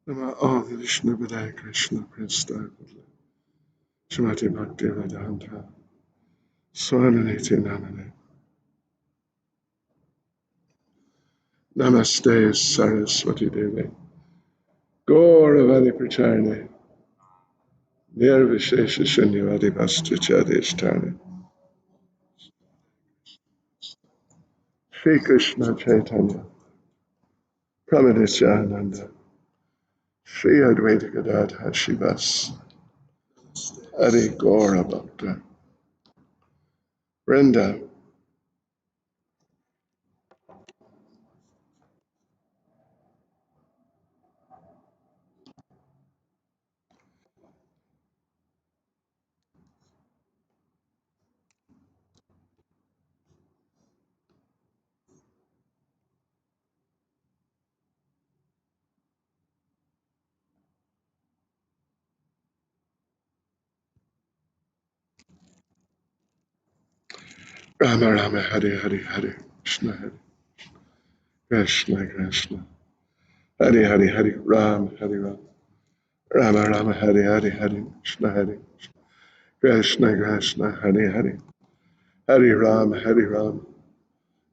Nama Om Vishnu Padaya Krishna Prasthaya Shrimati Bhakti Vedanta Swananiti Namane Namaste Saraswati Devi Gauravadi Pracharne Nirvishesha Shunyavadi Vastuchadhisthane Shri Krishna Chaitanya Pramadityananda Shri Advaita Gadadha Shivas Adi Gaura Bhakta Vrinda Rama Rama Hare Hare Hare Krishna Hare Krishna Krishna Hare Hare Hare Ram Hare Ram Rama Rama Hare Hare Hare Krishna Krishna Hare Hare Hare Ram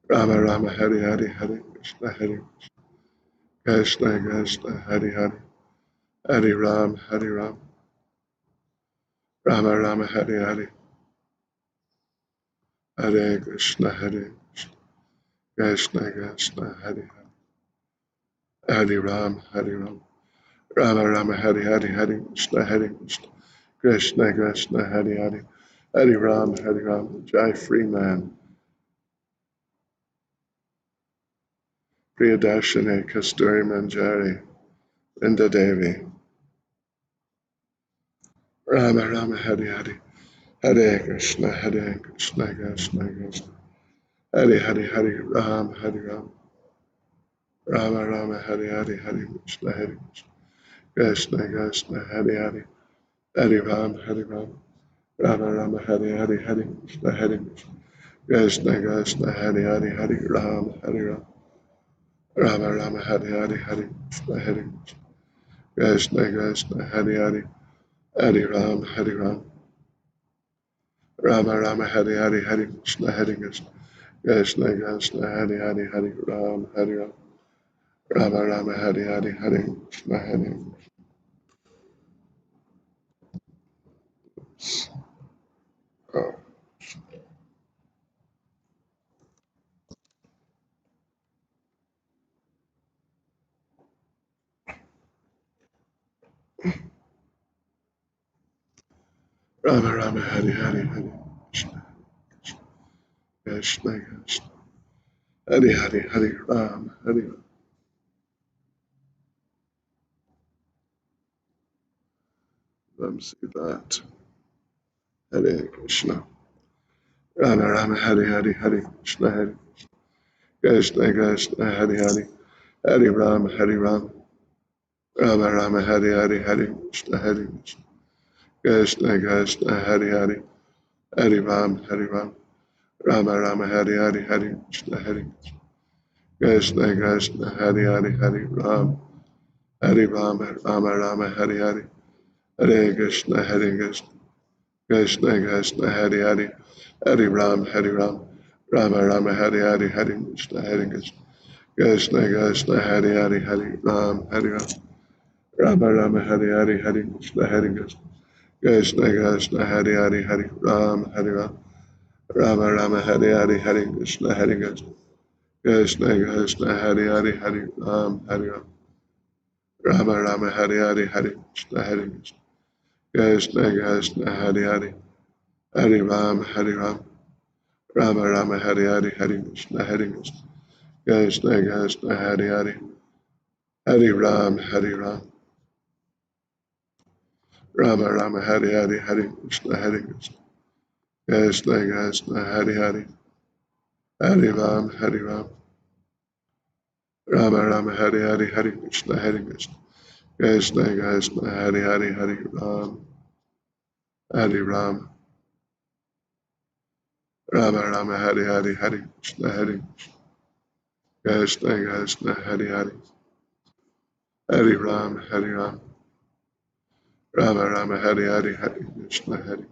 Rama Rama Hare Hare Krishna Krishna Hare Ram Rama Rama Hare Krishna Krishna Krishna Hare Ram Rama Rama Hare Krishna Krishna Hare Ram Jai Freeman Priyadarshini Kasturi Manjari Vrinda Devi Rama Rama Hare Krishna Krishna Krishna Hare Ram Rama Rama Hare Krishna Krishna Hare Ram Rama Rama Krishna Krishna Hare Ram Rama Rama Krishna Krishna Hare Ram Rama Rama Krishna Krishna Krishna Hare Ram Rama Rama Krishna Oh. Rama Rama Krishna Krishna Krishna Hare Ram Let me see that. Hare Krishna. Rama Rama Krishna Krishna Krishna Hare Ram Rama Rama Krishna Krishna Krishna Hare Ram Rama Rama Krishna Krishna Krishna Hare Ram Rama Rama Hare Krishna Krishna Krishna Hare Ram Rama Rama Krishna Krishna Hare Ram Rama Rama Krishna Krishna Ram Rama Rama Krishna Krishna Krishna Ram Rama Rama Krishna Krishna Ram Rama Rama Krishna Krishna Krishna Ram Rama Rama Krishna Krishna Krishna Ram Rama Rama Krishna Krishna Krishna Ram Rama Rama Krishna Krishna Krishna Hare Ram, Hare Ram, Rama Rama, Hare Hare, Hare Krishna, Hare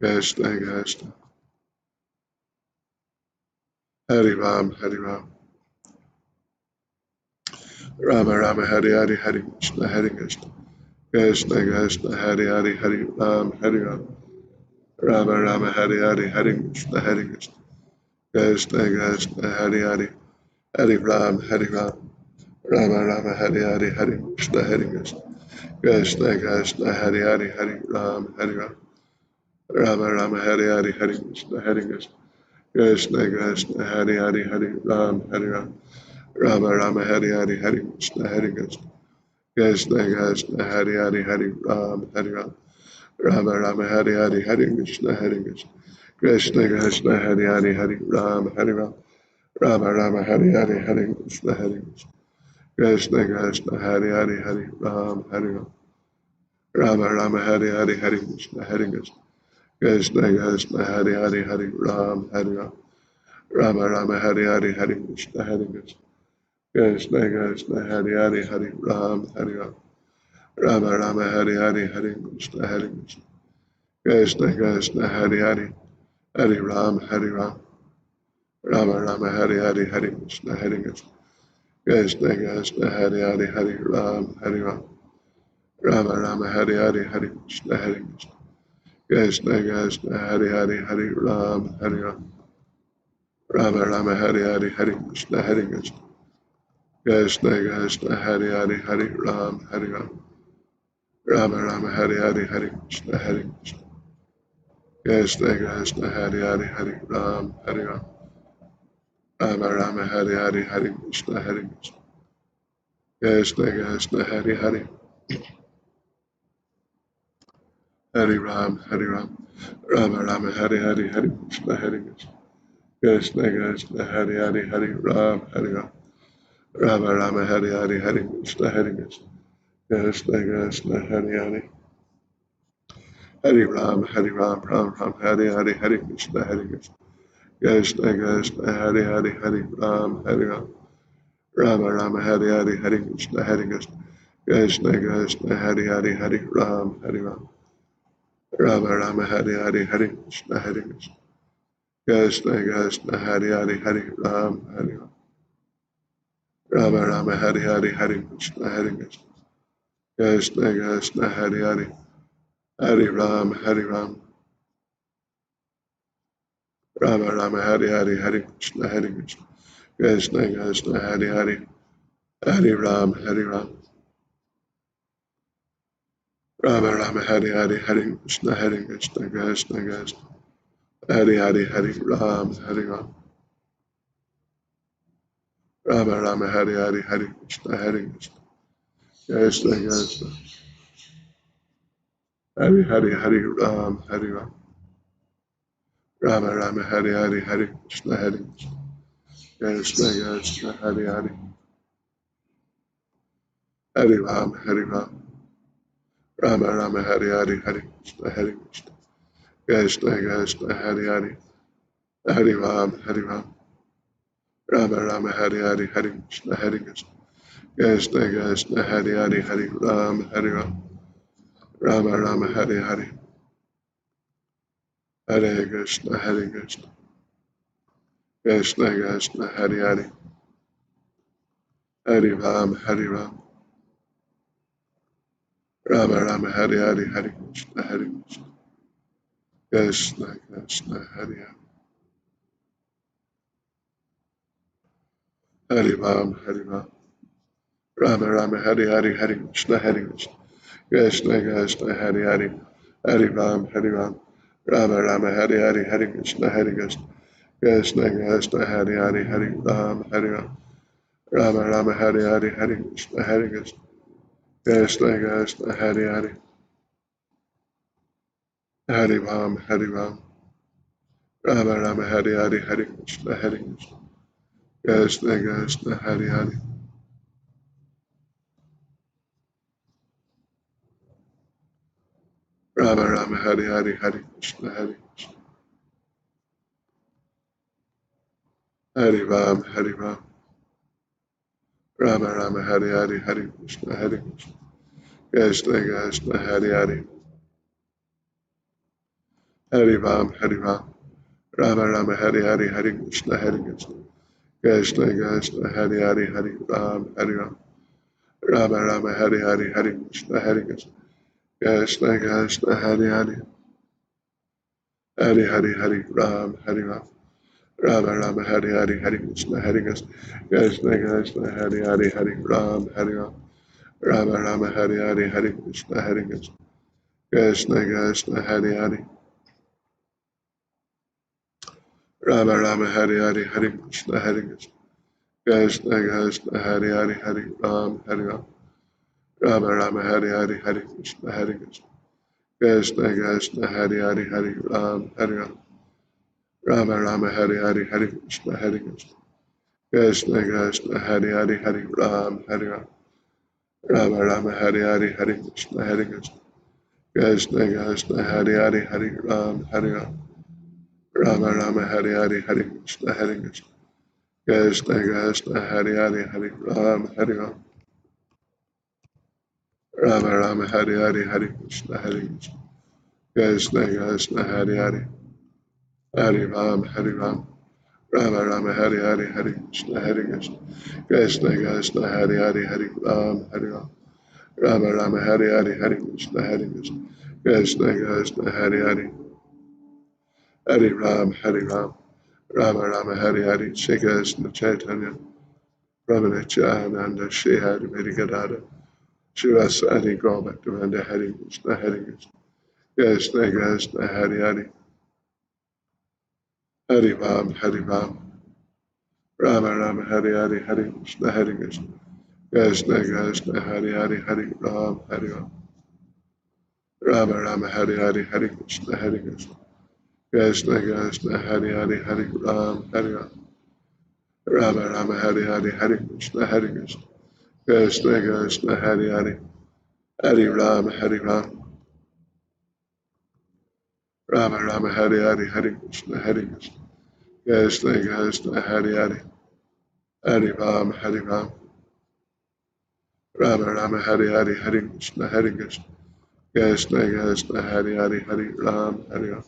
Krishna, Krishna, Hare Ram, Hare Ram, Rama Rama, Hare Hare, Hare Krishna, Hare Krishna, Krishna, Krishna, Hare Hare, Hare Ram, Hare Ram, Rama Rama, Hare Hare, Hare Krishna, Hare Krishna, Krishna, Krishna, Hare Hare, Hare Ram, Hare Ram, Rama Rama, Hare Hare, Hare Krishna, Hare Krishna, Krishna, Krishna, Hare Hare, Hare Ram, Hare Ram, Rama Rama, Hare Hare, Hare Krishna, Hare Krishna, Krishna, Krishna, Hare Hare, Hare Ram, Hare Ram, Rama Rama, Hare Hare, Hare Krishna, Hare Krishna, Krishna, Krishna, Hare Hare, Hare Ram, Hare Ram, Rama Rama, Hare Hare, Hare Krishna, Hare Krishna, Krishna, Krishna, Hare Hare, Hare Ram, Hare Ram, Rama Rama, Hare Hare, Hare Krishna, Hare Krishna, Krishna, Krishna, Hare Hare, Hare Ram, Hare Ram, Rama Rama, Hare Hare, Hare Krishna, Hare Krishna, Krishna, Krishna, Hare Hare, Hare Ram, Hare Ram, Rama Rama, Hare Hare, Hare Krishna, Hare Krishna, Krishna, Krishna, Hare Hare, Hare Ram, Hare Ram, Rama Rama, Hare Hare, Hare Krishna, Hare Krishna, Krishna, Krishna, Hare Hare, Hare Ram, Hare Ram, Rama Rama, Hare Hare, Hare Krishna, Hare Krishna, Krishna, Krishna, Hare Hare, Hare Ram, Hare Ram, Rama Rama, Hare Hare, Hare Krishna, Hare Krishna, Krishna, Krishna, Hare Hare, Hare Ram, Hare Ram, Rama Rama, Hare Hare, Hare Krishna, Hare Krishna, Krishna, Krishna, Hare Hare, Hare Ram, Hare Ram, Rama Rama, Hare Hare, Hare Krishna, Hare Krishna, Krishna, Krishna, Hare Hare, Hare Ram, Hare Ram, Rama Rama, Hare Hare, Hare Krishna, Hare Krishna, Krishna, Krishna, Hare Hare, Hare Ram, Hare Ram, Rama Rama, Hare Hare, Hare Krishna, Hare Krishna, Krishna, Krishna, Hare Hare, Hare Ram, Hare Ram, Rama Rama, Hare Hare, Hare Krishna, Hare Krishna, Krishna, Krishna, Hare Hare, Hare Ram, Hare Ram, Ram Ram, Hare Hare, Hare Krishna, Hare Krishna, Krishna, Krishna, Hare Hare, Hare Ram, Hare Ram, Rama Rama, Hare Hare, Hare Krishna, Hare Krishna, Krishna, Krishna, Hare Hare, Hare Ram, Hare Ram, Rama Rama, Hare Hare, Hare Krishna, Hare Krishna, Krishna, Krishna, Hare Hare, Hare Ram, Hare Ram, Rama Rama, Hare Hare, Hare Krishna, Hare Krishna, Krishna, Krishna, Hare Hare, Hare Ram, Hare Ram, Rama Rama, Hare Hare, Hare Krishna, Hare Krishna, Krishna, Krishna, Hare Hare, Hare Ram, Hare Ram, Rama Rama, Hare Hare, Hare Krishna, Hare Krishna, Krishna, Krishna, Hare Hare, Hare Ram, Hare Ram, Rama Rama, Hare Hare, Hare Krishna, Hare Krishna, Krishna, Krishna, Hare Hare, Hare Ram, Hare Ram, Rama Rama, Hare Hare, Hare Krishna, Hare Krishna, Krishna, Krishna, Hare Hare, Hare Ram, Hare Ram, Rama Rama, Hare Hare, Hare Krishna, Hare Krishna, Krishna, Krishna, Hare Hare, Hare Ram, Hare Ram, Rama Rama, Hare Hare, Hare Krishna, Hare Krishna, Krishna, Krishna, Hare Hare, Hare Ram, Hare Ram, Rama Rama, Hare Hare, Hare Krishna, Hare Krishna, Krishna, Krishna, Hare Hare, Hare Ram, Hare Ram, Rama Rama, Hare Hare, Hare Krishna, Hare Krishna, Krishna, Krishna, Hare Hare, Hare Ram, Hare Ram, Rama Rama, Hare Hare, Hare Krishna, Hare Krishna, Krishna, Krishna, Hare Hare, Hare Ram, Hare Ram, Rama Rama, Hare Hare, Hare Krishna, Hare Krishna, Krishna, Krishna, Hare Hare, Hare Ram, Hare Ram, Rama Rama, Hare Hare, Hare Krishna, Hare Krishna, Krishna, Krishna, Hare Hare, Hare Ram, Hare Ram, Rama Rama, Hare Hare, Hare Krishna, Hare Krishna, Krishna, Krishna, Hare Hare, Rama Rama, Hare Hare, Hare Krishna, Hare Krishna, Hare Ram, Hare Ram, Rama Rama Hare Hare Hare Krishna Hare Krishna Krishna Krishna Hare Hare Hare Ram Hare Ram Rama Rama Hare Hare Hare Krishna Hare Krishna Krishna Krishna Hare Hare Hare Ram Hare Ram Rama Rama Hare Hare Hare Krishna Hare Krishna Krishna Krishna Hare Hare Hare Hare Hare Ram Hare Ram Rama Rama Hare Hare Hare Krishna Hare Krishna Krishna Krishna Hare Hare Hare Ram Hare Ram Rama Rama Hare Hare Hare Krishna Hare Krishna Krishna Krishna Hare Hare Rama Rama Hare Hare Hare Krishna Hare Krishna Krishna Krishna Hare Hare Hare Ram Hare Ram Rama Rama Hare Hare Hare Krishna Hare Krishna Krishna Krishna Hare Hare Hare Ram Hare Ram Rama Rama Hare Hare Hare Krishna Hare Krishna Krishna Krishna Hare Hare Hare Ram Hare Ram Rama Rama Hare Hare Hare Krishna Hare Krishna Krishna Krishna Hare Hare Hare Ram Hare Ram Rama Rama Hare Hare Hare Krishna Hare Krishna Krishna Krishna Hare Hare Hare Ram Hare Ram Rama Rama Hare Hare Hare Krishna Hare Krishna Krishna Krishna Hare Hare Hare Ram Hare Ram Rama Rama Hare Hare Hare Krishna Hare Krishna Krishna Krishna Hare Hare Hare Ram Hare Ram Rama Rama Hare Hare Hare Krishna Hare Krishna Krishna Krishna Hare Hare Hare Ram Hare Ram Rama Rama Hare Hare Shri Krishna Chaitanya Prabhu Nityananda Shri Hari Gadada Shivasati Gaurabhaktivinoda Hare Krishna Hare Krishna Krishna Krishna Hare Hare Hare Ram Hare Ram Rama Rama Hare Hare Hare Krishna Hare Krishna Krishna Krishna Hare Hare Hare Ram Hare Ram Rama Rama Hare Hare Hare Krishna Hare Krishna Krishna Krishna Hare Hare Hare Ram Hare Ram Rama Rama Hare Hare Hare Krishna Hare Krishna Krishna Krishna Hare Hare Hare Ram Hare Ram Rama Rama Hare Hare Hare Krishna Hare Krishna Krishna Krishna Hare Hare Hare Ram Hare Ram Rama Rama Hare Hare Hare Krishna Hare Krishna Krishna Krishna Hare Hare Hare Ram Hare Ram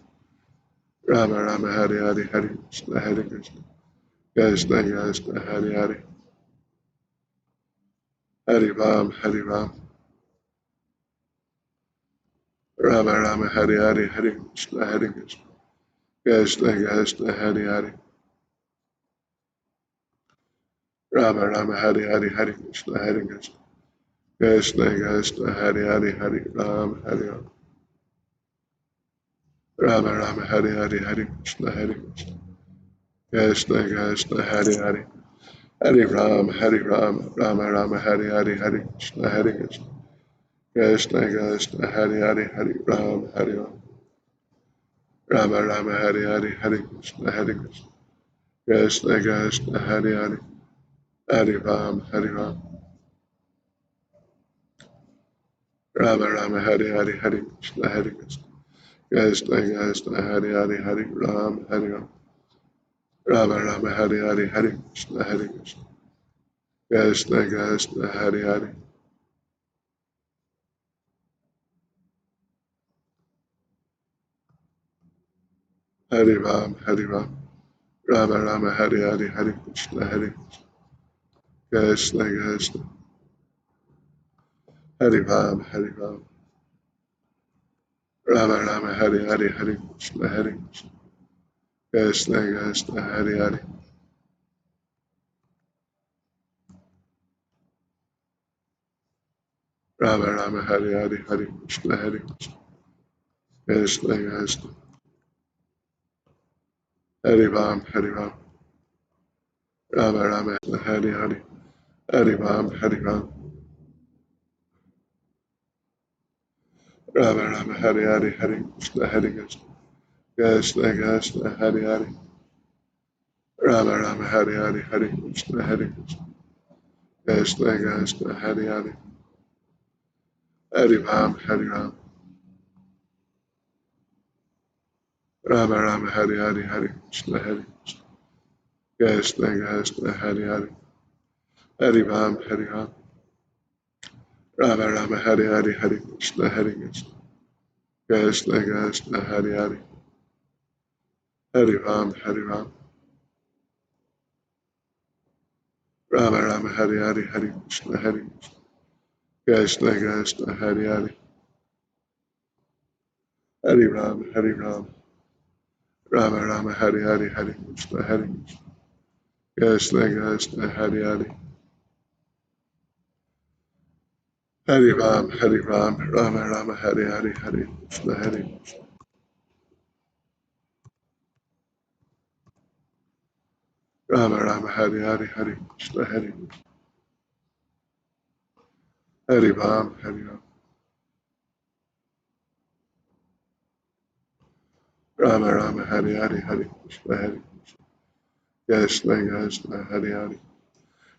Rama Rama Hare Hare Hare Krishna Hare Krishna Krishna Krishna Hare Hare Hare Ram Hare Ram Rama Rama Hare Hare Hare Krishna Hare Krishna Krishna Krishna Hare Hare Rama Rama Hare Hare Hare Krishna Hare Krishna Krishna Krishna Hare Hare Hare Ram Hare Ram Rama Rama Hare Hare Hare Krishna Hare Krishna Krishna Krishna Hare Hare Hare Ram Hare Ram Rama Rama Hare Hare Hare Krishna Hare Krishna Krishna Krishna Hare Hare Hare Ram Hare Ram Rama Rama Hare Hare Hare Krishna Hare Krishna Krishna Krishna Hare Hare Hare Ram Hare Ram Rama Rama Hare Hare Hare Krishna Hare Krishna Krishna Krishna Hare Hare Hare Ram Hare Ram Rama Rama Hare Hare Hare Krishna Hare Krishna Krishna Krishna Hare Hare Hare Ram Hare Ram Rama Rama Hare Hare Hare Krishna Hare Krishna Krishna Hare Ram Hare Ram Rama Rama Hare Hare Hare Krishna Hare Krishna Krishna Krishna Hare Hare Rama Rama Hare Hare Hare Krishna Hare Krishna Krishna Krishna Hare Ram Hare Ram Rama Rama Hare Hare Hare Ram Hare Ram Rama Rama Hare Hare Hare Krishna Hare Krishna Krishna Krishna Hare Hare Rama Rama Hare Hare Hare Krishna Hare Krishna Krishna Krishna Hare Hare Hare Ram Hare Ram Rama Rama Hare Hare Hare Krishna Hare Krishna Krishna Krishna Hare Hare Hari Ram, Hari Ram. Rama Rama, Hari Hari, Hari Krishna, Hari Krishna. Krishna Krishna, Hari Hari. Hari Ram, Hari Ram. Rama Rama, Hari Hari, Hari Krishna, Hari Krishna. Krishna Krishna, Hari Hari. Hari Ram, Hari Ram. Rama Rama, Hari Hari, Hari Krishna, Hari Krishna. Krishna Krishna, Hari Hari. Hari Ram, Hari Ram. Rama Rama, Hari Hari, Hari Krishna, Hari Krishna. Rama Rama, Hari Hari, Hari Krishna, Hari Krishna. Hari Ram, Hari Ram. Rama Rama, Hari Hari, Hari Krishna, Hari Krishna. Krishna Krishna, Hari Hari.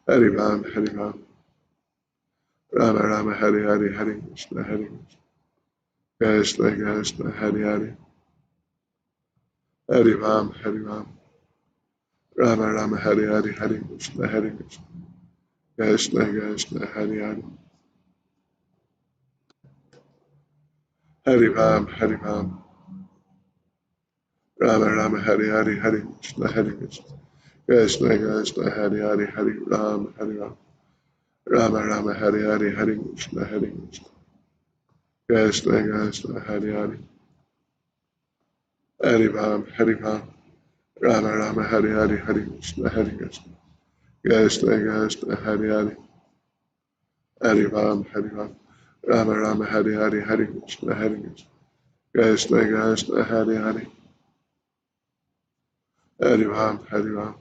Hari Ram, Hari Ram. Rama Rama, Hari Hari, Hari Krishna, Hari Krishna. Krishna Krishna, Hari Hari. Hari Ram, Hari Ram. Rama Rama, Hari Hari, Hari Krishna, Hari Krishna. Krishna Krishna, Hari Hari. Hari Ram, Hari Ram. Rama Rama, Hari Hari, Hari Krishna, Hari Krishna. Krishna Krishna, Hari Hari, Hari Ram, Hari Ram. Rama Rama, Hari Hari, Hari Krishna, Hari Krishna. Krishna Krishna, Hari Hari. Hari Ram, Hari Ram. Rama Rama, Hari Hari, Hari Krishna, Hari Krishna. Krishna Krishna, Hari Hari. Hari Ram, Hari Ram. Rama Rama, Hari Hari, Hari Krishna, Hari Krishna. Krishna Krishna, Hari Hari. Hari Ram, Hari Ram.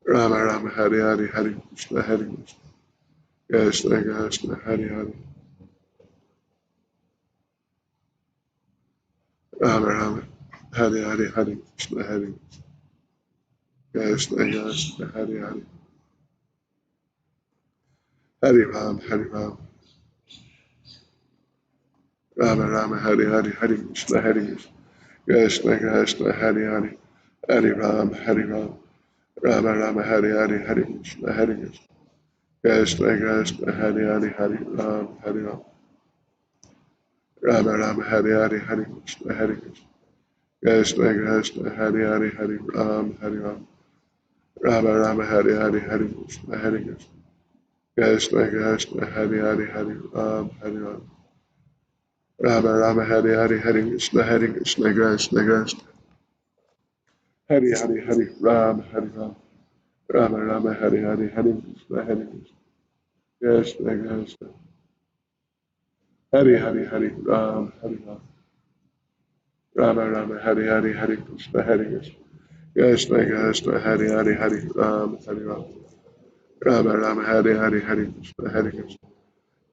Rama Rama, Hari Hari, Hari Krishna, Hari Krishna. Krishna Krishna, Hari Hari. Rama Rama, Hari Hari, Hari Krishna, Hari Krishna. Krishna Krishna, Hari Hari. Hari Ram, Hari Ram. Rama Rama, Hari Hari, Hari Krishna, Hari Krishna. Krishna Krishna, Hari Hari. Hari Ram, Hari Ram. Rama Rama, Hari Hari, Hari Krishna, Hari Krishna. Krishna Krishna, Hari Hari, Hari Ram, Hari Ram. Rama Rama, Hari Hari, Hari Krishna, Hari Krishna. Krishna Krishna, Hari Hari, Hari Ram, Hari Ram. Rama Rama, Hari Hari, Hari Krishna, Hari Krishna. Krishna Krishna, Hari Hari, Hari Ram, Hari Ram. Rama Rama, Hari Hari, Hari Krishna, Hari Krishna. Krishna Krishna, Hari Hari, Hari Ram, Hari Ram. Rama Rama, Hari Hari, Hari Krishna, Hari Krishna. Krishna Krishna, Hari Hari, Hari Ram, Hari Ram. Rama Rama, Hari Hari, Hari Krishna, Hari Krishna. Krishna Krishna, Hari Hari, Hari Ram, Hari Ram. Rama Rama, Hari Hari, Hari Krishna, Hari Krishna.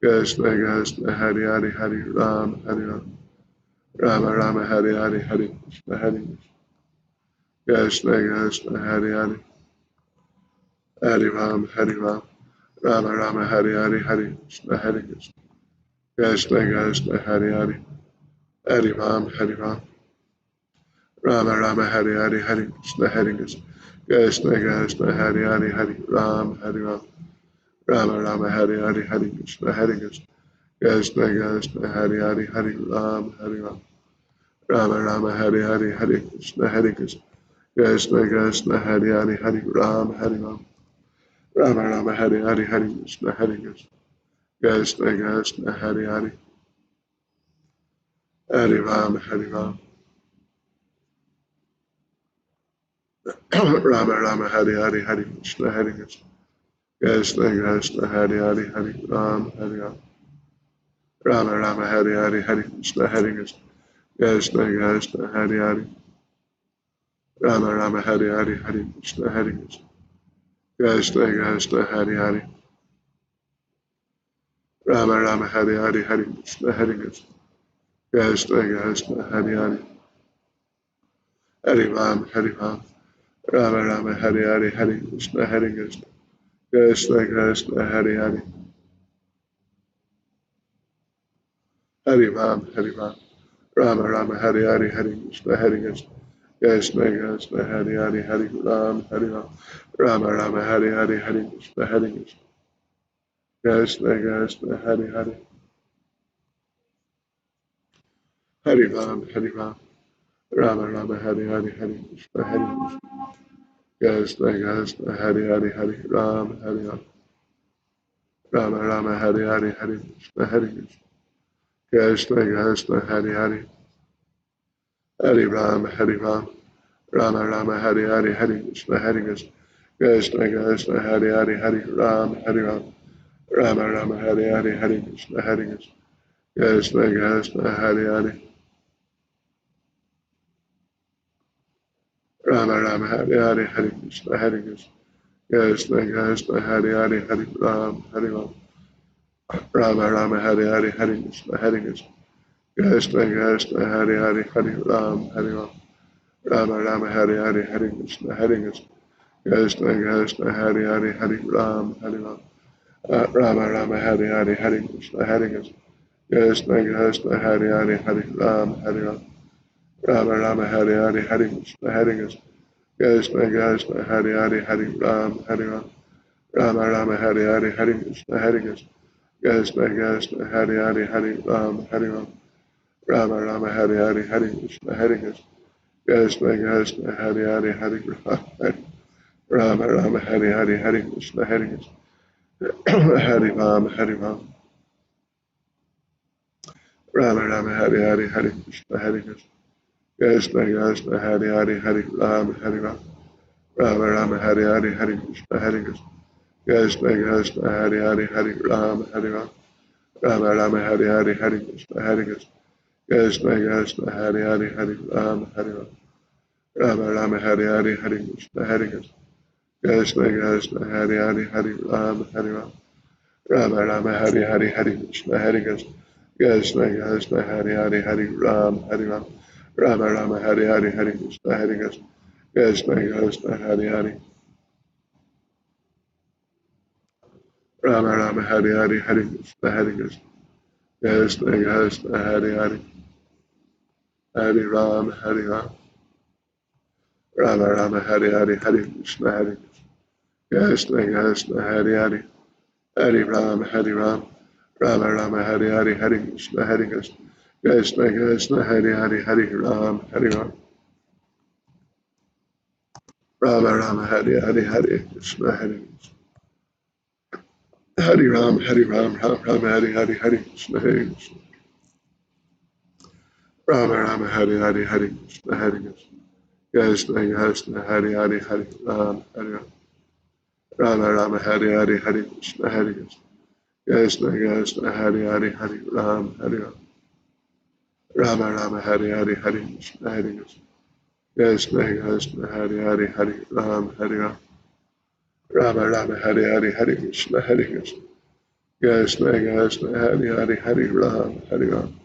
Krishna Krishna, Hari Hari, Hari Ram, Hari Ram. Rama Rama, Hari Hari, Hari Krishna, Hari Krishna. Krishna Krishna, Hari Hari. Hari Ram, Hari Ram. Rama Rama, Hari Hari, Hari Krishna, Hari Krishna. Krishna Krishna, Hari Hari. Hari Ram, Hari Ram. Rama Rama, Hari Hari, Hari Krishna, Hari Krishna. Krishna Krishna, Hari Hari, Hari Ram, Hari Ram. Rama Rama, Hari Hari, Hari Krishna, Hari Krishna. Krishna Krishna, Hari Hari, Hari Ram, Hari Ram. Rama Rama, Hari Hari, Hari Krishna, Hari Krishna. Krishna Krishna, Hari Hari, Hari Ram, Hari Ram. Rama Rama, Hari Hari, Hari Krishna, Hari Krishna. Krishna Krishna, Hari Hari. Hari Ram, Hari Ram. Rama Rama, Hari Hari, Hari Krishna, Hari Krishna. Krishna Krishna, Hari Hari, Hari Ram, Hari Ram. Rama Rama, Hari Hari, Hari Krishna, Hari Krishna. Krishna Krishna, Hari Hari. Rama Rama, Hari Hari, Hari Krishna, Hari Krishna. Krishna Krishna, Hari Hari. Rama Rama, Hari Hari, Hari Krishna, Hari Krishna. Krishna Krishna, Hari Hari. Hari Ram, Hari Ram. Rama Rama, Hari Hari, Hari Krishna, Hari Krishna. Krishna Krishna, Hari Hari. Hari Ram, Hari Ram. Rama Rama, Hari Hari, Hari Krishna, Hari Krishna. Krishna Krishna Hare Hare Hare Ram Hare Ram Rama Rama Hare Hare Hare Krishna Hare Krishna Krishna Krishna Hare Hare Hare Ram Hare Ram Rama Rama Hare Hare Hare Krishna Hare Krishna Krishna Hare Hare Hare Ram Hare Ram Rama Rama Hare Hare Hare Krishna Hare Krishna Krishna Hare Hare Hare Ram Hare Ram Rama Rama Hare Hare Hare Krishna Hare Krishna Krishna Krishna Hare Hare Hare Ram Hare Ram Rama Rama Hare Hare Hare Krishna Hare Krishna Krishna Krishna Hare Hare Rama Rama Hare Hare Hare Krishna Hare Krishna Krishna Krishna Hare Hare Hare Ram Hare Ram Rama Rama Hare Hare Hare Krishna Hare Krishna Krishna Krishna Hare Hare Hare Ram Hare Ram Rama Rama Hare Hare Hare Krishna Hare Krishna Krishna Krishna Hare Hare Hare Ram Hare Ram Rama Rama Hare Hare Hare Krishna Hare Krishna Krishna Krishna Hare Hare Hare Ram Hare Ram Rama Rama Hare Hare Hare Krishna Hare Krishna Krishna Krishna Hare Hare Hare Ram Hare Ram Rama Rama Hare Hare Hare Krishna Hare Krishna Krishna Krishna Hare Hare Hare Ram Hare Ram Rama Rama Hare Hare Hare Krishna Hare Krishna Krishna Krishna Hare Hare Hare Rama Rama Hare Hare Hare Krishna Hare Krishna Hare Ram Hare Ram Rama Rama Hare Hare Hare Krishna Hare Krishna Krishna Krishna Hare Hare Hare Ram Hare Ram Rama Rama Hare Hare Hare Krishna Hare Krishna Krishna Krishna Hare Hare Hare Ram Hare Ram Rama Rama Hare Hare Hare Krishna Hare Krishna Krishna Krishna Hare Hare Hare Ram Hare Ram Rama Rama Hare Hare Hare Krishna Hare Krishna Krishna Krishna Hare Hare Hare Ram Hare Ram Rama Rama Hare Hare Hare Krishna Hare Krishna Krishna Krishna Hare Hare Hare Ram Hare Ram Rama Rama Hare Hare Hare Krishna Hare Krishna Krishna Krishna Hare Hare Rama Rama Hare Hare Hare Krishna Hare Krishna Krishna Krishna Hare Hare Hare Ram Hare Ram Rama Rama Hare Hare Hare Krishna Hare Krishna Krishna Hare Hare Hare Ram Hare Ram Rama Rama Hare Hare Hare Krishna Hare Krishna Krishna Krishna Hare Hare Hare Ram Hare Ram Rama Rama Hare Hare Hare Krishna Hare Hare Ram Hare Ram Ram Rama Hare Hare Hare Krishna Hare Krishna Rama Rama Hare Hare Hare Krishna Hare Krishna Krishna Krishna Hare Hare Hare Ram Hare Ram Rama Rama Hare Hare Hare Krishna Hare Krishna Krishna Krishna Hare Hare Hare Ram Hare Ram Rama Rama Hare Hare Hare Krishna Hare Krishna Krishna Krishna Hare Hare Hare Ram Hare Ram Rama Rama Hare Hare Hare Krishna Hare Krishna Krishna Krishna Hare Hare Hare Ram Hare Ram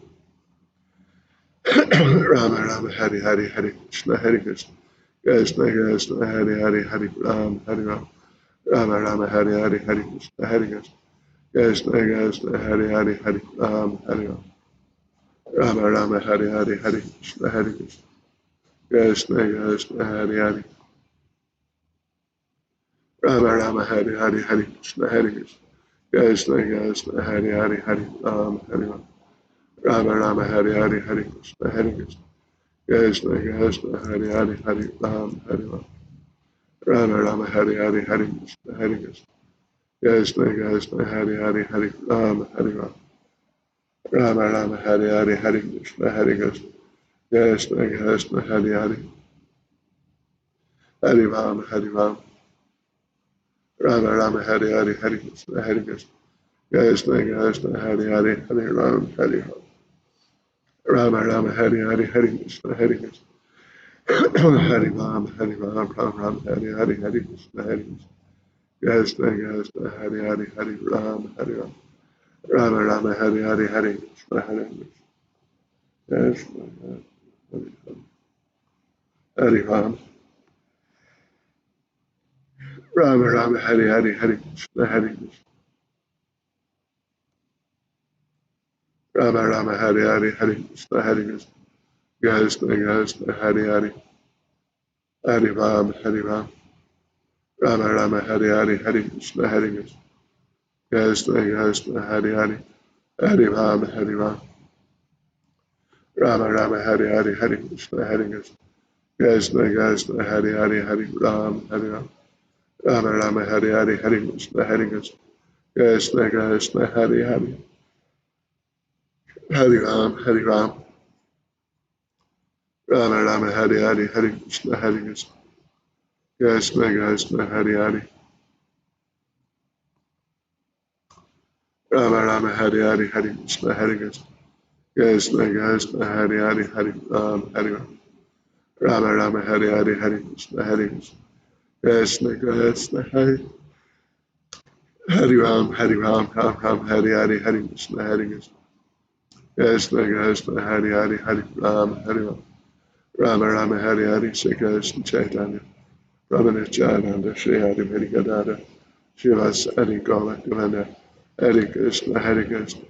Rama Rama Hare Hare Hare Krishna Hare Krishna Krishna Krishna Hare Hare Hare Ram Hare Ram Rama Rama Hare Hare Hare Krishna Hare Krishna Krishna Krishna Hare Hare Hare Ram Hare Ram Rama Rama Hare Hare Hare Krishna Hare Krishna Krishna Krishna Hare Hare Rama Rama Hare Hare Hare Krishna Hare Krishna Krishna Krishna Hare Hare Hare Ram Hare Ram Rama Rama Hare Hare Hare Krishna Hare Krishna Krishna Krishna Hare Hare Hare Ram Hare Ram Rama Rama Hare Hare Hare Krishna Hare Krishna Krishna Krishna Hare Hare Hare Ram Hare Ram Rama Rama Hare Hare Hare Krishna Hare Krishna Krishna Krishna Hare Hare Hare Ram Hare Ram Rama Rama Hare Hare Hare Krishna Hare Krishna Krishna Krishna Hare Hare Hare Ram Hare Ram Rama Rama Hare Hare Hare Krishna Hare Krishna Hare Ram Hare Ram Ram Ram Hare Hare Hare Krishna Hare Krishna Krishna Hare Hare Hare Ram Hare Ram Rama Rama Hare Hare Hare Krishna Hare Krishna Hare Ram Rama Rama Hare Hare Hare Krishna Hare Krishna Rama Rama Hare Hare Hare Krishna Hare Krishna Krishna Krishna Hare Hare Hare Ram, Hare Ram, Rama Rama, Hare Hare, Hare Krishna, Hare Krishna, Krishna Krishna, Hare Hare, Hare Ram, Hare Ram, Rama Rama, Hare Hare, Hare Krishna, Hare Krishna, Krishna Krishna, Hare Hare, Hare Ram, Hare Ram, Rama Rama, Hare Hare, Hare Krishna, Hare Krishna, Krishna Krishna, Hare Hare, Hare Ram, Hare Ram, Rama Rama, Hare Hare, Hare Krishna, Hare Krishna, Krishna Krishna, Hare Hare, Rama Rama, Hare Hare, Hare Krishna, Hare Krishna, Krishna Krishna, Hare Hare, Hare Ram, Hare Ram, Rama Rama, Hare Hare, Hare Krishna, Hare Krishna, Krishna Krishna, Hare Ram, Hare Ram, Ram Ram, Hare Hare, Hare Krishna, Hare Krishna, Krishna Krishna, Hare Hare, Hare Ram, Hare Ram, Rama Rama, Hare Hare, Shri Krishna Chaitanya, Brahma Nityananda, Shri Hare Hare Gadada, Shivas Hare Gaura Govinda, Hare Krishna, Hare Krishna,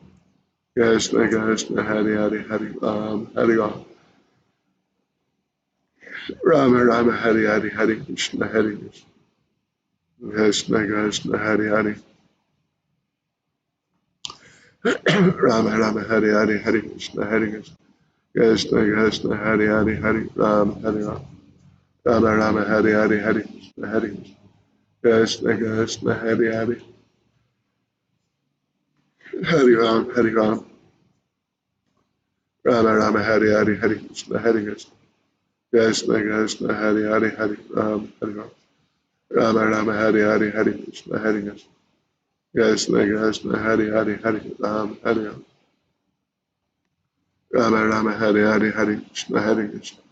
Krishna Krishna, Hare Hare, Hare Ram, Hare Ram, Rama Rama, Hare Hare, Hare Krishna, Hare Krishna, Krishna Krishna, Hare Hare, Rama Rama, Hare Hare, Hare Krishna, Hare Krishna, Krishna Krishna, Hare Hare, Hare Ram, Hare Ram, Rama Rama, Hare Hare, Hare Krishna, Hare Krishna, Krishna Krishna, Hare Hare, Hare Ram, Hare Ram, Rama Rama, Hare Hare, Hare Krishna, Hare Krishna, Krishna Krishna, Hare Hare, Hare Ram, Hare Ram, Rama Rama, Hare Hare, Hare Krishna, Hare Krishna, Krishna Krishna, Hare Hare, Hare Ram, Hare Ram, Rama Rama, Hare Hare, Hare Krishna, Hare Krishna,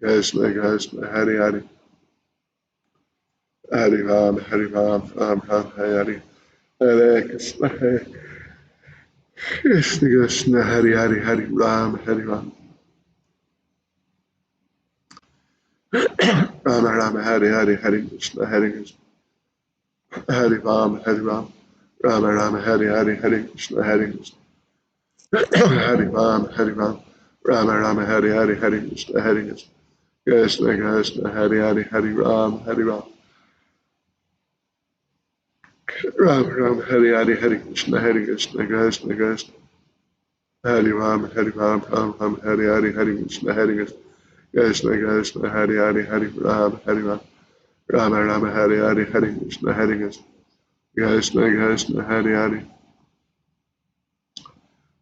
Krishna Krishna, Hare Hare, Hare Ram, Hare Ram, Ram Ram, Hare Hare, Hare Krishna, Hare Krishna Krishna, Hare Hare, Hare Ram, Hare Ram, Rama Rama, Hare Hare, Hare Krishna, Hare Krishna, Hare Ram, Hare Ram, Rama Rama, Hare Hare, Hare Krishna, Hare Krishna, Hare Ram, Hare Ram, Rama Rama, Hare Hare, Hare Krishna, Hare Krishna, Krishna Krishna, Hare Hare, Hare Ram, Hare Ram, Rama Rama, Hare Hare, Hare Krishna, Hare Krishna, Krishna Krishna, Hare Ram, Hare Ram, Ram Ram, Hare Hare, Hare Krishna, Hare Krishna, Krishna Krishna, Hare Hare, Hare Ram, Hare Ram, Rama Rama, Hare Hare, Hare Krishna, Hare Krishna, Krishna Krishna, Hare Hare,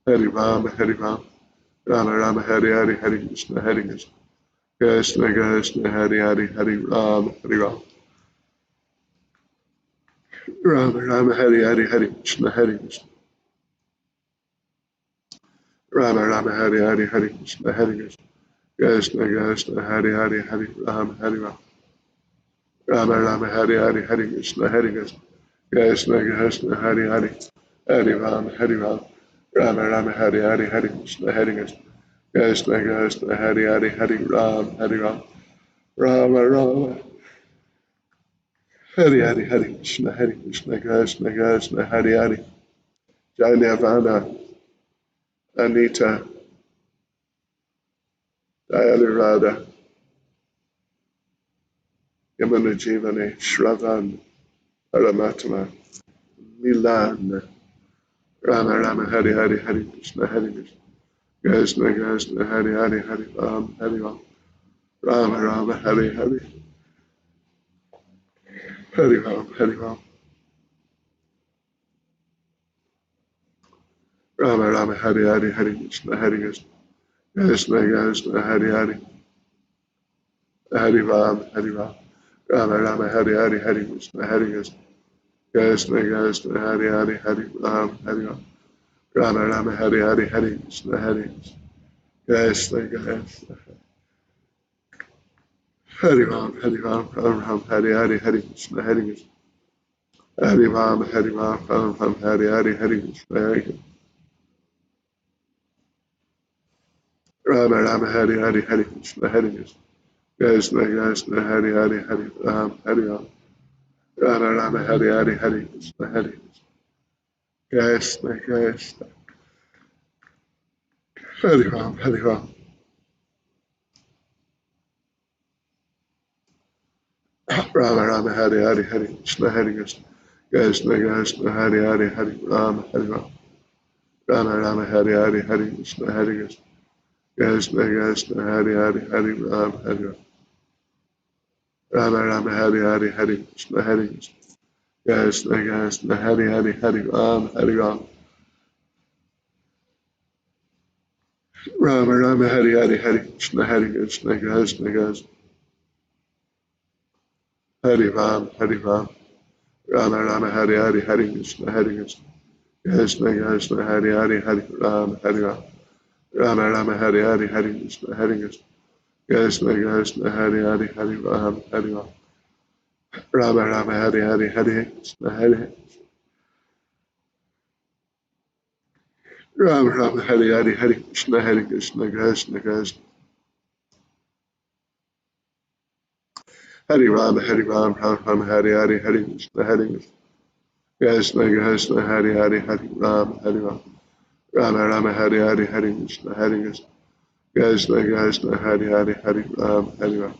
Hare Ram, Hare Ram, Rama Rama, Hare Hare, Hare Krishna, Hare Krishna, Krishna Krishna, Hare Hare, Hare Ram, Hare Ram, Rama Rama, Hare Hare, Hare Krishna, Hare Krishna, Rama Rama, Hare Hare, Hare Krishna, Hare Krishna, Krishna Krishna, Hare Hare, Hare Ram, Hare Ram, Rama Rama, Hare Hare, Hare Krishna, Hare Krishna, Krishna Krishna, Hare Hare, Hare Ram, Hare Ram, Rama Rama, Hare Hare, Hare Krishna, Hare Krishna, Krishna Krishna, Hare Hare, Hare Ram, Hare Ram, Rama Rama, Hare Hare, Hare Krishna, Hare Krishna, Krishna Krishna, Hare Hare, Jai Nirvana, Anita, Dayalirada, Yamana Jivane, Shravan, Paramatma, Milan, Rama Rama, Hare Hare, Hare Krishna, Hare Krishna, Krishna Krishna, Hare Hare, Hare Ram, Hare Ram, Rama Rama, Hare Hare, Hare Ram, Hare Ram, Rama Rama, Hare Hare, Hare Krishna, Hare Krishna, Krishna Krishna, Hare Hare, Hare Ram, Hare Ram, Rama Rama, Hare Hare, Hare Krishna, Hare Krishna, Krishna Krishna, Hare Hare, Hare Ram, Hare Ram, Rama Rama, Hare Hare, Hare Krishna, Hare Krishna, Krishna Krishna, Hare Ram, Hare Ram, Ram Ram, Hare Hare, Hare Krishna, Hare Krishna, Hare Ram, Hare Ram, Ram Ram, Hare Hare, Hare Krishna, Hare Krishna, Rama Rama, Hare Hare, Hare Krishna, Hare Krishna, Krishna Krishna, Hare Hare, Hare Ram, Hare Ram, Rama Rama, Hare Hare, Hare Krishna, Hare Krishna, Krishna Krishna, Hare Ram, Hare Ram, Rama Rama Hare Hare Hare Krishna Hare Krishna Krishna Krishna Hare Hare Hare Rama Hare Rama Rama Rama Hare Hare Hare Krishna Hare Krishna Krishna Krishna Hare Hare Hare Rama Hare Rama Rama Rama Hare Hare Hare Krishna Hare Krishna Krishna Krishna Hare Hare Hare Rama Hare Rama Rama Rama Hare Hare Hare Krishna Hare Krishna Krishna Krishna Hare Ram Hare Ram Rama Rama Hare Hare Hare Krishna Hare Krishna Krishna Krishna Hare Hare Hare Ram Hare Ram Rama Rama Hare Hare Hare Krishna Hare Krishna Krishna Krishna Hare Hare Hare Ram Hare Ram Rama Rama Hare Hare Hare Krishna Hare Rama Rama Hare Hare Hare Krishna Hare Krishna Krishna Krishna Hare Rama Hare Ram Rama Rama Hare Hare Hare Krishna Hare Krishna Krishna Krishna Hare Hare Hare Ram Hare Ram Rama Rama Hare Hare Hare Krishna Hare Krishna Krishna Krishna Hare Hare Hare Ram Hare Ram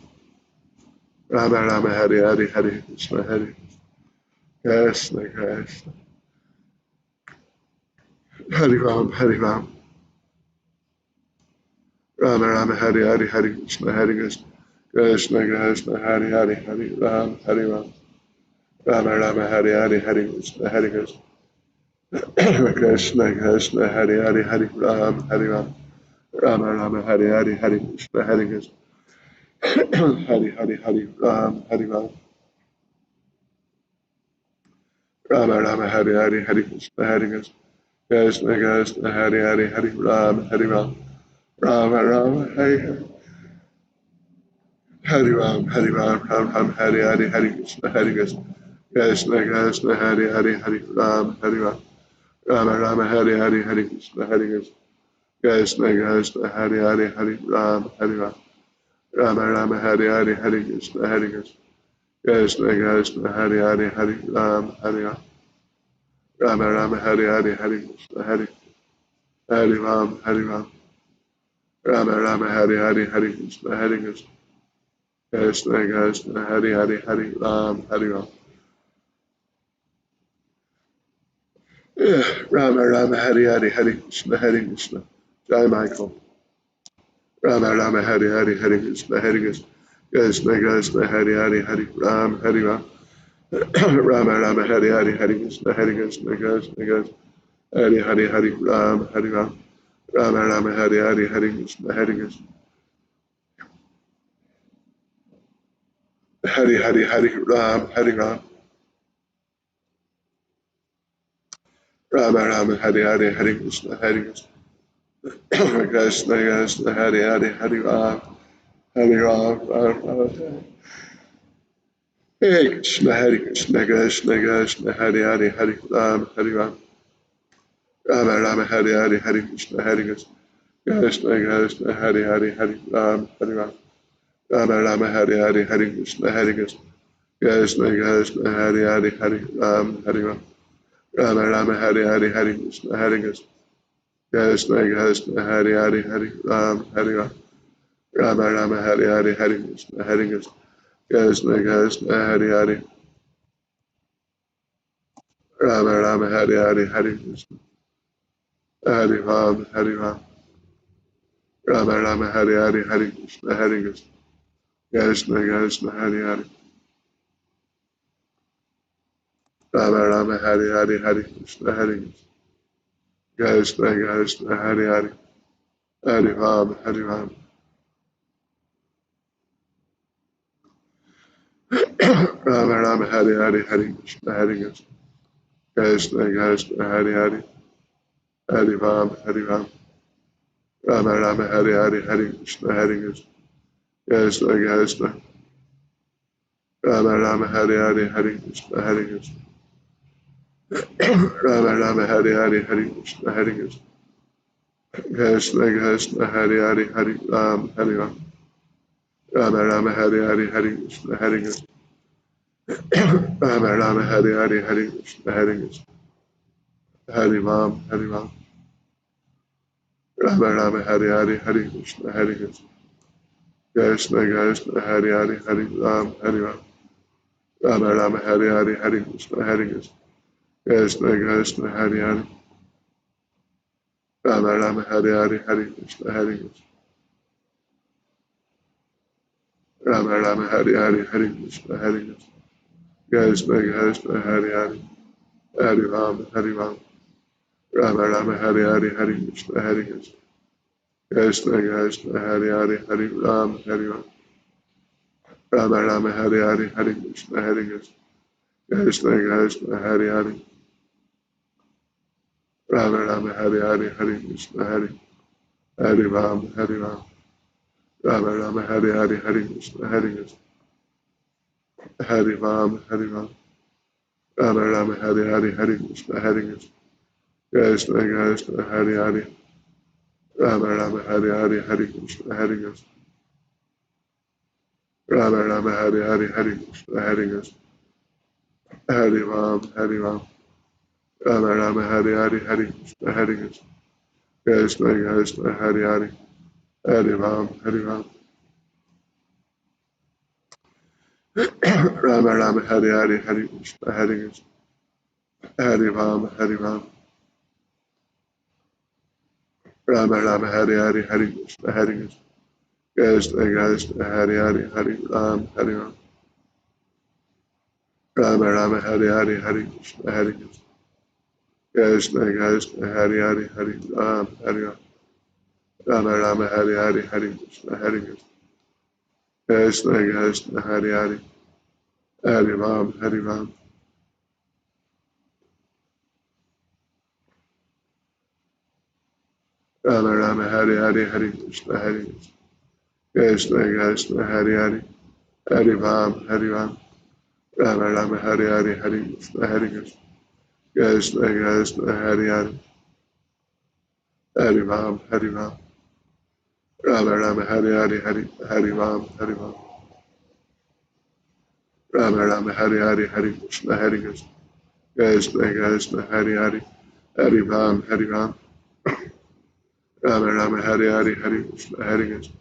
Rama Rama Hare Hare Hare Krishna Hare Krishna Krishna Hare Ram Hare Ram Rama Rama Hare Hare Hare Krishna Hare Krishna Krishna Krishna Hare Hare Hare Ram Hare Ram Rama Rama Hare Hare Hare Krishna Hare Krishna Krishna Krishna Hare Hare Hare Ram Hare Ram Rama Rama Hare Hare Hare Krishna Hare Krishna Hare Hare Hare Ram Hare Ram Rama Rama Hare Hare Hare Krishna Hare Krishna Krishna Krishna Hare Hare Hare Ram Hare Ram Rama Rama Hare Hare Hare Ram Hare Ram Ram Ram Hare Hare Hare Krishna Hare Krishna Krishna Krishna Hare Hare Hare Ram Hare Ram Rama Rama Hare Hare Hare Krishna Hare Krishna Krishna Krishna Hare Hare Hare Ram Hare Ram Rama Rama Hare Hare Hare Krishna Hare Krishna Krishna Krishna Hare Hare Hare Ram Hare Ram Rama Rama Hare Hare Hare Krishna Hare Hare Ram Hare Ram Rama Rama Hare Hare Hare Krishna Hare Krishna Krishna Krishna Hare Hare Hare Ram Hare Ram Rama Rama Hare Hare Hare Krishna Hare Krishna Jai Michael Rama Rama Hare Hare Hare Krishna Hare Krishna Krishna Krishna Hare Hare Hare Ram Hare Ram Rama Rama Hare Hare Hare Krishna Hare Krishna Krishna Krishna Hare Hare Hare Ram Hare Ram Rama Rama Hare Hare Hare Krishna Hare Krishna Hare Hare Hare Ram Hare Ram Rama Rama Hare Hare Hare Krishna Hare Krishna Krishna Krishna Hare Hare Hare Ram Hare Ram Ram Ram Hare Krishna Hare Krishna Krishna Krishna Hare Hare Hare Ram Hare Ram Rama Rama Hare Hare Hare Krishna Hare Krishna Krishna Krishna Hare Hare Hare Ram Hare Ram Rama Rama Hare Hare Hare Krishna Hare Krishna Krishna Krishna Hare Hare Hare Ram Hare Ram Rama Rama Hare Hare Hare Krishna Hare Krishna Krishna Krishna Hare Hare Hare Ram Hare Ram Rama Rama Hare Hare Hare Krishna Hare Krishna Krishna Krishna Hare Hare Rama Rama Hare Hare Hare Krishna Hare Ram Hare Ram Rama Rama Hare Hare Hare Krishna Hare Krishna Krishna Krishna Hare Hare Rama Rama Hare Hare Hare Krishna Hare Krishna Krishna Hare Hare Hare Ram Hare Ram Rama Rama Hare Hare Hare Krishna Hare Krishna Krishna Krishna Hare Hare Hare Ram Hare Ram Rama Rama Hare Hare Hare Krishna Hare Krishna Krishna Krishna Rama Rama Hare Hare Hare Krishna Hare Krishna Rama Rama Hare Hare Hare Krishna Hare Krishna Krishna Krishna Hare Hare Hare Ram Hare Ram Rama Rama Hare Hare Hare Krishna Hare Krishna Rama Rama Hare Hare Hare Krishna Hare Krishna Hare Ram Hare Ram Rama Rama Hare Hare Hare Krishna Hare Krishna Krishna Krishna Hare Hare Hare Ram Hare Ram Rama Rama Hare Hare Hare Krishna Hare Krishna Krishna Krishna Hare Hare Rama Rama Hare Hare Hare Krishna Hare Krishna Rama Rama Hare Hare Hare Krishna Hare Krishna Krishna Krishna Hare Hare Hare Ram Hare Ram Rama Rama Hare Hare Hare Krishna Hare Krishna Krishna Krishna Hare Hare Hare Ram Hare Ram Rama Rama Hare Hare Hare Krishna Hare Krishna Krishna Krishna Hare Hare Rama Rama Hare Hare Hare Krishna Hare Hare Ram Hare Ram Rama Rama Hare Hare Hare Krishna Hare Krishna Hare Ram Hare Ram Rama Rama Hare Hare Hare Krishna Hare Krishna Krishna Krishna Hare Hare Rama Rama Hare Hare Hare Krishna Hare Krishna Rama Rama Hare Hare Hare Krishna Hare Krishna Hare Ram Hare Ram Rama Rama Hare Hare Hare Krishna Hare Krishna Krishna Krishna Hare Hare Hare Ram Hare Ram Rama Rama Hare Hare Hare Krishna Hare Krishna Hare Ram Hare Ram Rama Rama Hare Hare Hare Krishna Hare Krishna Krishna Krishna Hare Hare Hare Ram Hare Ram Rama Rama Hare Hare Hare Krishna Hare Krishna Krishna Krishna Hare Hare Hare Ram Hare Ram Rama Rama Hare Hare Hare Krishna Hare Krishna Krishna Krishna Hare Hare Hare Ram Hare Ram Rama Rama Hare Hare Hare Krishna Hare Krishna Krishna Krishna Hare Hare Hare Ram Hare Ram Rama Rama Hare Hare Hare Krishna Hare Krishna Krishna Krishna Hare Hare Hare Ram Hare Ram Rama Rama Hare Hare Hare Hare Ram Hare Ram Rama Rama Hare Hare Hare Krishna Hare Krishna Krishna Krishna Hare Hare Hare Ram Hare Ram Rama Rama Hare Hare Hare Krishna Hare Krishna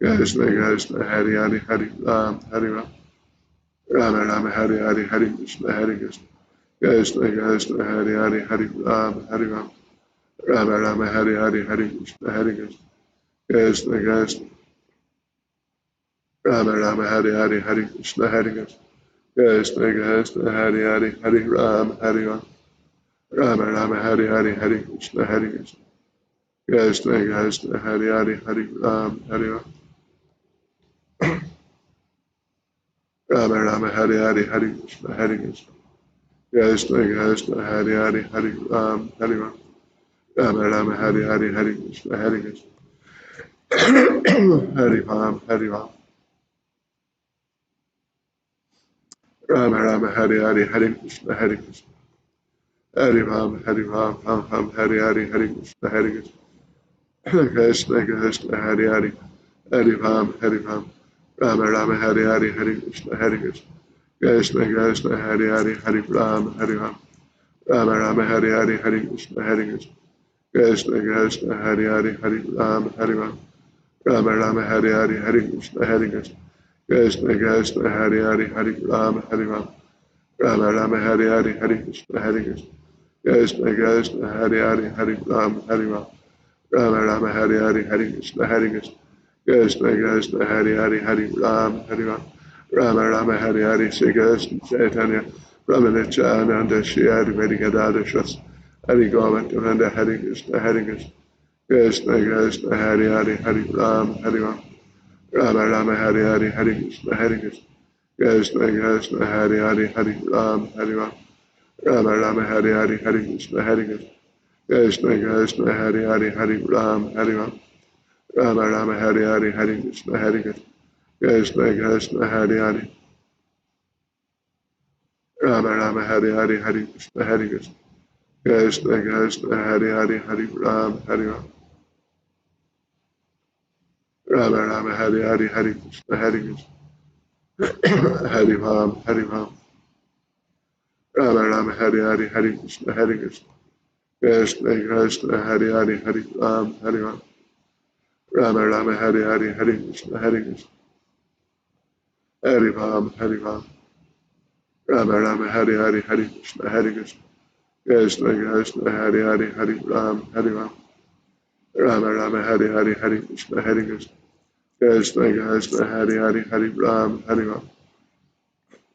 Krishna Krishna Hare Hare Hare Ram Hare Ram Rama Rama Hare Hare Hare Krishna Hare Krishna Krishna Krishna Hare Hare Hare Ram Hare Ram Rama Rama Hare Hare Hare Krishna Hare Krishna Krishna Krishna Rama Rama Hare Hare Hare Krishna Hare Krishna Krishna Krishna Hare Hare Hare Ram Hare Ram Rama Rama Hare Hare Hare Krishna Hare Krishna Krishna Krishna Hare Hare Hare Ram Hare Ram Rama Rama Hare Hare Hare Krishna Hare Krishna Krishna Krishna Hare Hare Hare Ram Hare Ram Rama Rama Hare Hare Hare Krishna Hare Krishna Hare Ram Hare Ram Rama Rama Hare Hare Hare Krishna Hare Krishna Hare Ram Hare Ram Ram Ram Hare Hare Hare Krishna Hare Krishna Krishna Krishna Hare Hare Hare Ram Hare Ram Rama Rama Hare Hare Hare Krishna Hare Krishna Krishna Krishna Hare Hare Hare Ram Hare Ram Rama Rama Hare Hare Hare Krishna Hare Krishna Krishna Krishna Hare Hare Hare Ram Hare Ram Rama Rama Hare Hare Hare Krishna Hare Krishna Krishna Krishna Hare Hare Hare Ram Hare Ram Rama Rama Hare Hare Hare Krishna Hare Krishna Krishna Krishna Hare Hare Hare Ram Hare Ram Rama Rama Hare Hare Hare Krishna Hare Krishna Krishna Krishna Hare Hare Hare Ram Hare Ram Rama Rama Hare Hare Sri Krishna Chaitanya Brahmanityananda Shri Advaita Gadadhar Shas Hare Govinda Hare Krishna Hare Krishna Krishna Krishna Hare Hare Hare Ram Hare Ram Rama Rama Hare Hare Hare Krishna Hare Krishna Krishna Krishna Hare Hare Hare Ram Hare Ram Rama Rama Hare Hare Hare Krishna Hare Krishna Krishna Krishna Hare Hare Hare Ram Hare Ram Rama Rama Hare Hare Hare Krishna Hare Krishna Krishna Krishna Hare Hare Rama Rama Hare Hare Hare Krishna Hare Krishna Krishna Krishna Hare Hare Hare Ram Hare Ram Rama Rama Hare Hare Hare Krishna Hare Krishna Hare Ram Hare Ram Rama Rama Hare Hare Hare Krishna Hare Krishna Krishna Krishna Hare Hare Hare Ram Hare Ram Rama Rama Hare Hare Hare Krishna Hare Krishna Hare Ram Hare Ram Rama Rama Hare Hare Hare Krishna Hare Krishna Krishna Krishna Hare Hare Hare Ram Hare Ram Rama Rama Hare Hare Hare Krishna Hare Krishna Krishna Krishna Hare Hare Hare Ram Hare Ram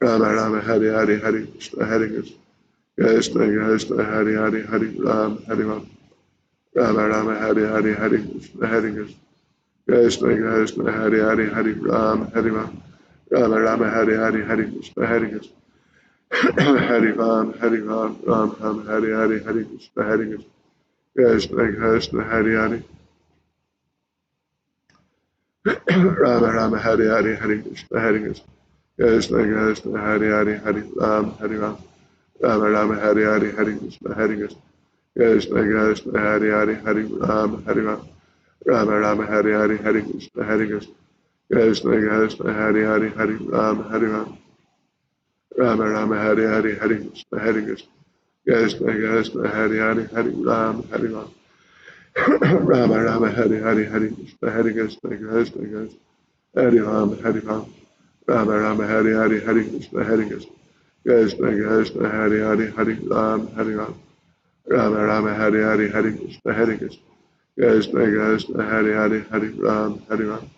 Rama Rama Hare Hare Hare Krishna Hare Krishna Krishna Krishna Hare Hare Hare Ram Hare Ram Rama Rama Hare Hare Hare Krishna Hare Krishna Krishna Krishna Hare Hare Hare Ram Hare Ram Rama Rama Hare Hare Hare Krishna Hare Krishna Hare Ram Hare Ram Ram Ram Hare Hare Hare Krishna Hare Krishna Krishna Krishna Hare Hare Rama Rama Hare Hare Hare Krishna Hare Krishna Krishna Krishna Hare Hare Hare Ram Hare Ram Rama Rama Hare Hare Hare Krishna Hare Krishna Krishna Krishna Hare Hare Hare Ram Hare Ram Rama Rama Hare Hare Hare Krishna Hare Krishna Krishna Krishna Hare Hare Hare Ram Hare Ram Rama Rama Hare Hare Hare Krishna Hare Krishna Krishna Krishna Hare Hare Hare Ram Hare Ram Rama Rama Hare Hare Hare Krishna Hare Krishna Krishna Krishna Hare Ram Hare Ram Rama Rama Hare Hare Hare Krishna Hare Krishna Krishna Krishna Hare Hare Hare Ram Hare Ram Rama Rama Hare Hare Hare Krishna Hare Krishna Krishna Krishna Hare Hare Hare Ram Hare Ram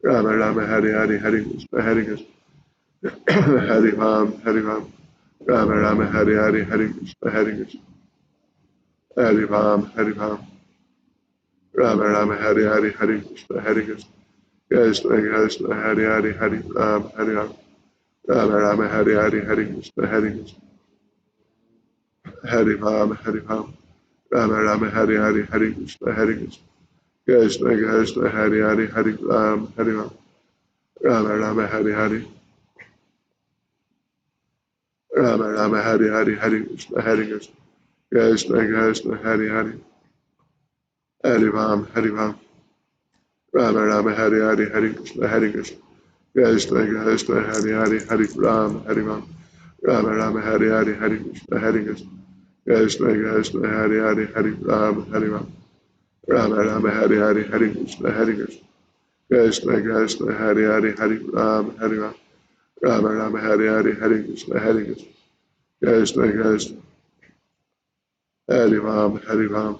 Rama Rama Hare Hare Hare Krishna Hare Krishna Hare Ram Hare Ram Rama Rama Hare Hare Hare Krishna Hare Krishna Hare Ram Hare Ram Rama Rama Hare Hare Hare Krishna Hare Krishna Krishna Krishna Hare Hare Hare Ram Hare Ram Rama Rama Hare Hare Hare Krishna Hare Krishna Hare Ram Hare Ram Rama Rama Hare Hare Hare Krishna Hare Krishna Krishna Krishna Hare Hare Hare Ram Hare Ram Rama Rama Hare Hare Rama Rama Hare Hare Hare Krishna Hare Krishna Krishna Krishna Hare Hare Hare Ram Hare Ram Rama Rama Hare Hare Hare Krishna Hare Krishna Krishna Krishna Hare Hare Hare Ram Hare Ram Rama Rama Hare Hare Hare Krishna Hare Krishna Krishna Krishna Hare Hare Hare Ram Hare Ram Rama Rama Hare Hare Hare Krishna Hare Krishna Krishna Krishna Hare Hare Hare Ram Hare Ram Rama Rama Hare Hare Hare Krishna Hare Krishna Krishna Krishna Hare Ram Hare Ram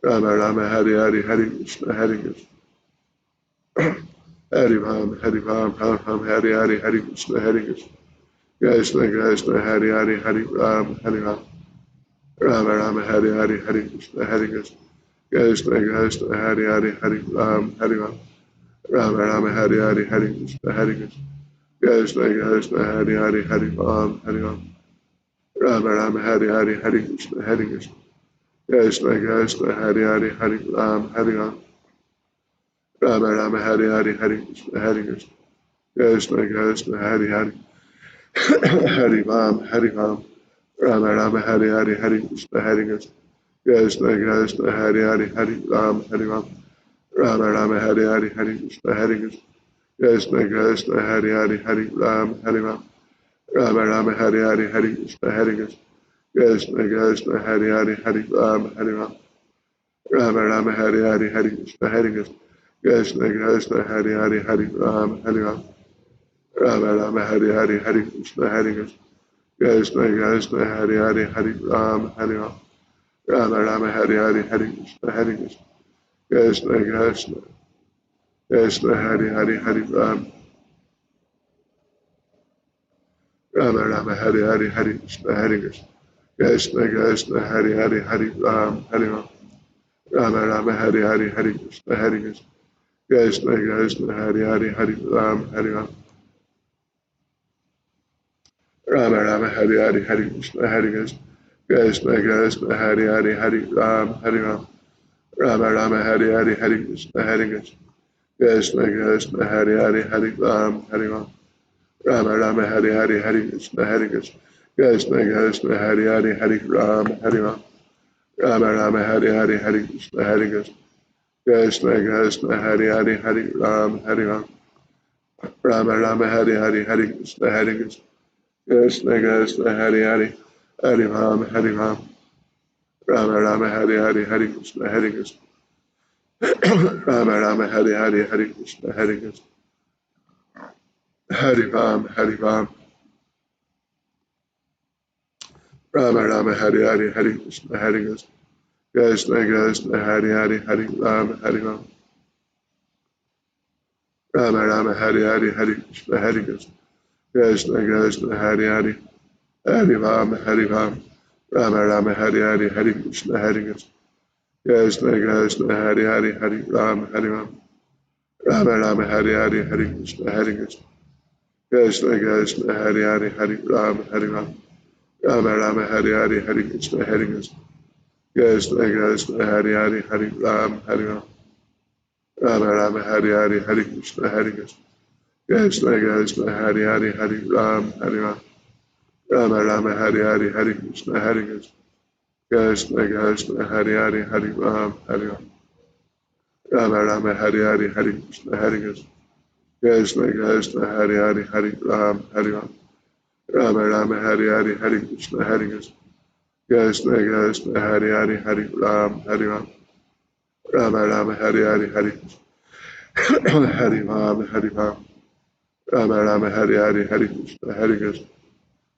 Rama Rama Hare Hare Hare Krishna Hare Krishna Hare Ram Hare Ram Ram Ram Hare Hare Hare Krishna Hare Krishna Krishna Krishna Hare Hare Hare Ram Hare Ram Rama Rama Hare Hare Hare Krishna Hare Krishna Krishna Krishna Hare Hare Hare Ram Hare Ram Rama Rama Hare Hare Hare Krishna Hare Krishna Krishna Krishna Hare Hare Hare Ram Hare Ram Rama Rama Hare Hare Hare Krishna Hare Krishna Krishna Krishna Hare Hare Hare Ram Hare Ram Rama Rama Hare Hare Hare Krishna Hare Krishna Krishna Krishna Hare Hare Hare Ram Hare Ram Rama Rama Hare Hare Hare Krishna Hare Krishna Krishna Krishna Hare Hare Hare Ram Hare Ram Rama Rama Hare Hare Hare Krishna Hare Krishna Krishna Krishna Hare Hare Hare Ram Hare Ram Rama Rama Hare Hare Hare Krishna Hare Krishna Krishna Krishna Hare Hare Hare Ram Hare Ram Rama Rama Hare Hare Hare Krishna Hare Krishna Krishna Krishna Hare Hare Hare Ram Hare Ram Rama Rama Hare Hare Hare Krishna Hare Krishna Krishna Krishna Hare Hare Hare Ram Hare Ram Rama Rama Hare Hare Hare Krishna Hare Krishna Krishna Krishna Krishna Hare Hare Hare Ram Rama Rama Hare Hare Hare Krishna Hare Krishna Krishna Krishna Hare Hare Hare Ram Hare Ram Rama Rama Hare Hare Hare Krishna Hare Krishna Krishna Krishna Hare Hare Hare Ram Hare Ram Rama Rama Hare Hare Hare Krishna Hare Krishna Krishna Krishna Hare Hare Hare Ram Hare Ram Rama Rama Hare Hare Hare Krishna Hare Krishna Krishna Krishna Hare Hare Hare Ram Hare Ram Rama Rama Hare Hare Hare Krishna Hare Krishna Krishna Krishna Hare Hare Hare Ram Hare Ram Rama Rama Hare Hare Hare Krishna Hare Krishna Krishna Krishna Hare Hare Hare Ram Hare Ram Rama Rama Hare Hare Hare Krishna Hare Krishna Krishna Krishna Hare Hare Hare Ram Hare Ram Rama Rama Hare Hare Hare Krishna Hare Krishna Rama Rama Hare Hare Hare Krishna Hare Krishna Hare Ram Hare Ram Rama Rama Hari Hari Hari Krishna Hari Krishna Krishna Krishna Hari Hari Hari Rama Hari Rama Rama Rama Hari Hari Hari Krishna Hari Krishna Krishna Krishna Hari Hari Hari Rama Hari Rama Rama Rama Hari Hari Hari Krishna Hari Krishna Krishna Krishna Hari Hari Hari Rama Hari Rama Rama Rama Hari Hari Hari Krishna Hari Krishna Krishna Krishna Hari Hari Hari Rama Hari Rama Rama Rama Hari Hari Hari Krishna Hari Krishna Krishna Krishna Hari Hari Hari Rama Hari Rama Rama Rama Hari Hari Hari Krishna Hari Krishna Krishna Krishna Hari Hari Hari Rama Hari Rama Rama Rama Hari Hari Hari Krishna Hari Krishna Krishna Krishna Hari Hari Hari Rama Hari Rama Rama Rama Hari Hari Hari Krishna Hari Krishna Krishna Krishna Hari Hari Hari Rama Hari Rama Rama Rama Hari Hari Hari Krishna Hari Krishna Krishna Krishna Hari Hari Hari Rama Hari Rama Rama Rama Hari Hari Hari Hari Rama Hari Rama Rama Rama Hari Hari Hari Krishna Hari Krishna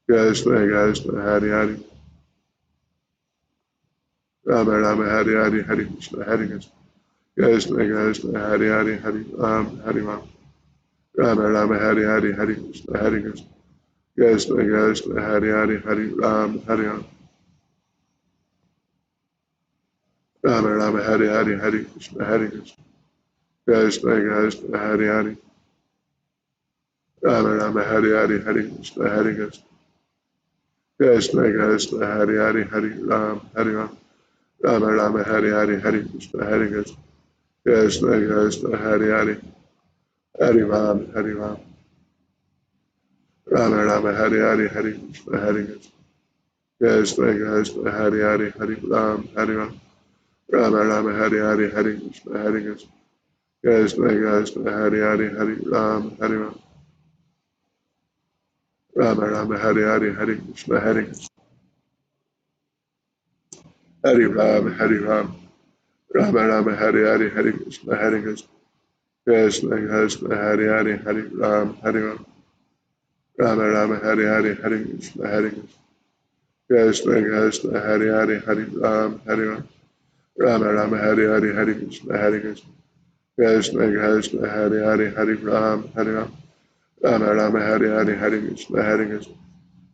Krishna Krishna Hari Hari Rama Rama Hari Hari Hari Krishna Hari Krishna Krishna Krishna Hari Hari Hari Rama Hari Rama Rama Rama Hari Hari Hari Krishna Hari Krishna Krishna Krishna Hari Hari Hari Rama Hari Rama Rama Rama Hari Hari Hari Krishna Hari Krishna Krishna Krishna Hari Hari Rama Rama Hari Hari Hari Krishna Hari Krishna Krishna Krishna Hari Hari Hari Rama Hari Rama Rama Rama Hari Hari Hari Krishna Hari Krishna Krishna Krishna Hari Hari Hari Rama Hari Rama Rama Rama Hari Hari Hari Krishna Hari Krishna Krishna Krishna Hari Hari Hari Rama Hari Rama Rama Rama Hari Hari Hari Krishna Hari Krishna Krishna Krishna Hari Hari Hari Rama Hari Rama Rama Rama Hari Hari Hari Krishna Hari Krishna Hari Rama Hari Rama Rama Rama Hari Hari Hari Krishna Hari Krishna Krishna Krishna Hari Hari Hari Rama Hari Rama Rama Rama Hari Hari Hari Krishna Hari Krishna Krishna Krishna Hari Hari Hari Rama Hari Rama Rama Rama Hari Hari Hari Krishna Hari Krishna Krishna Krishna Hari Hari Hari Rama Hari Rama Rama Rama Hari Hari Hari Krishna Hari Krishna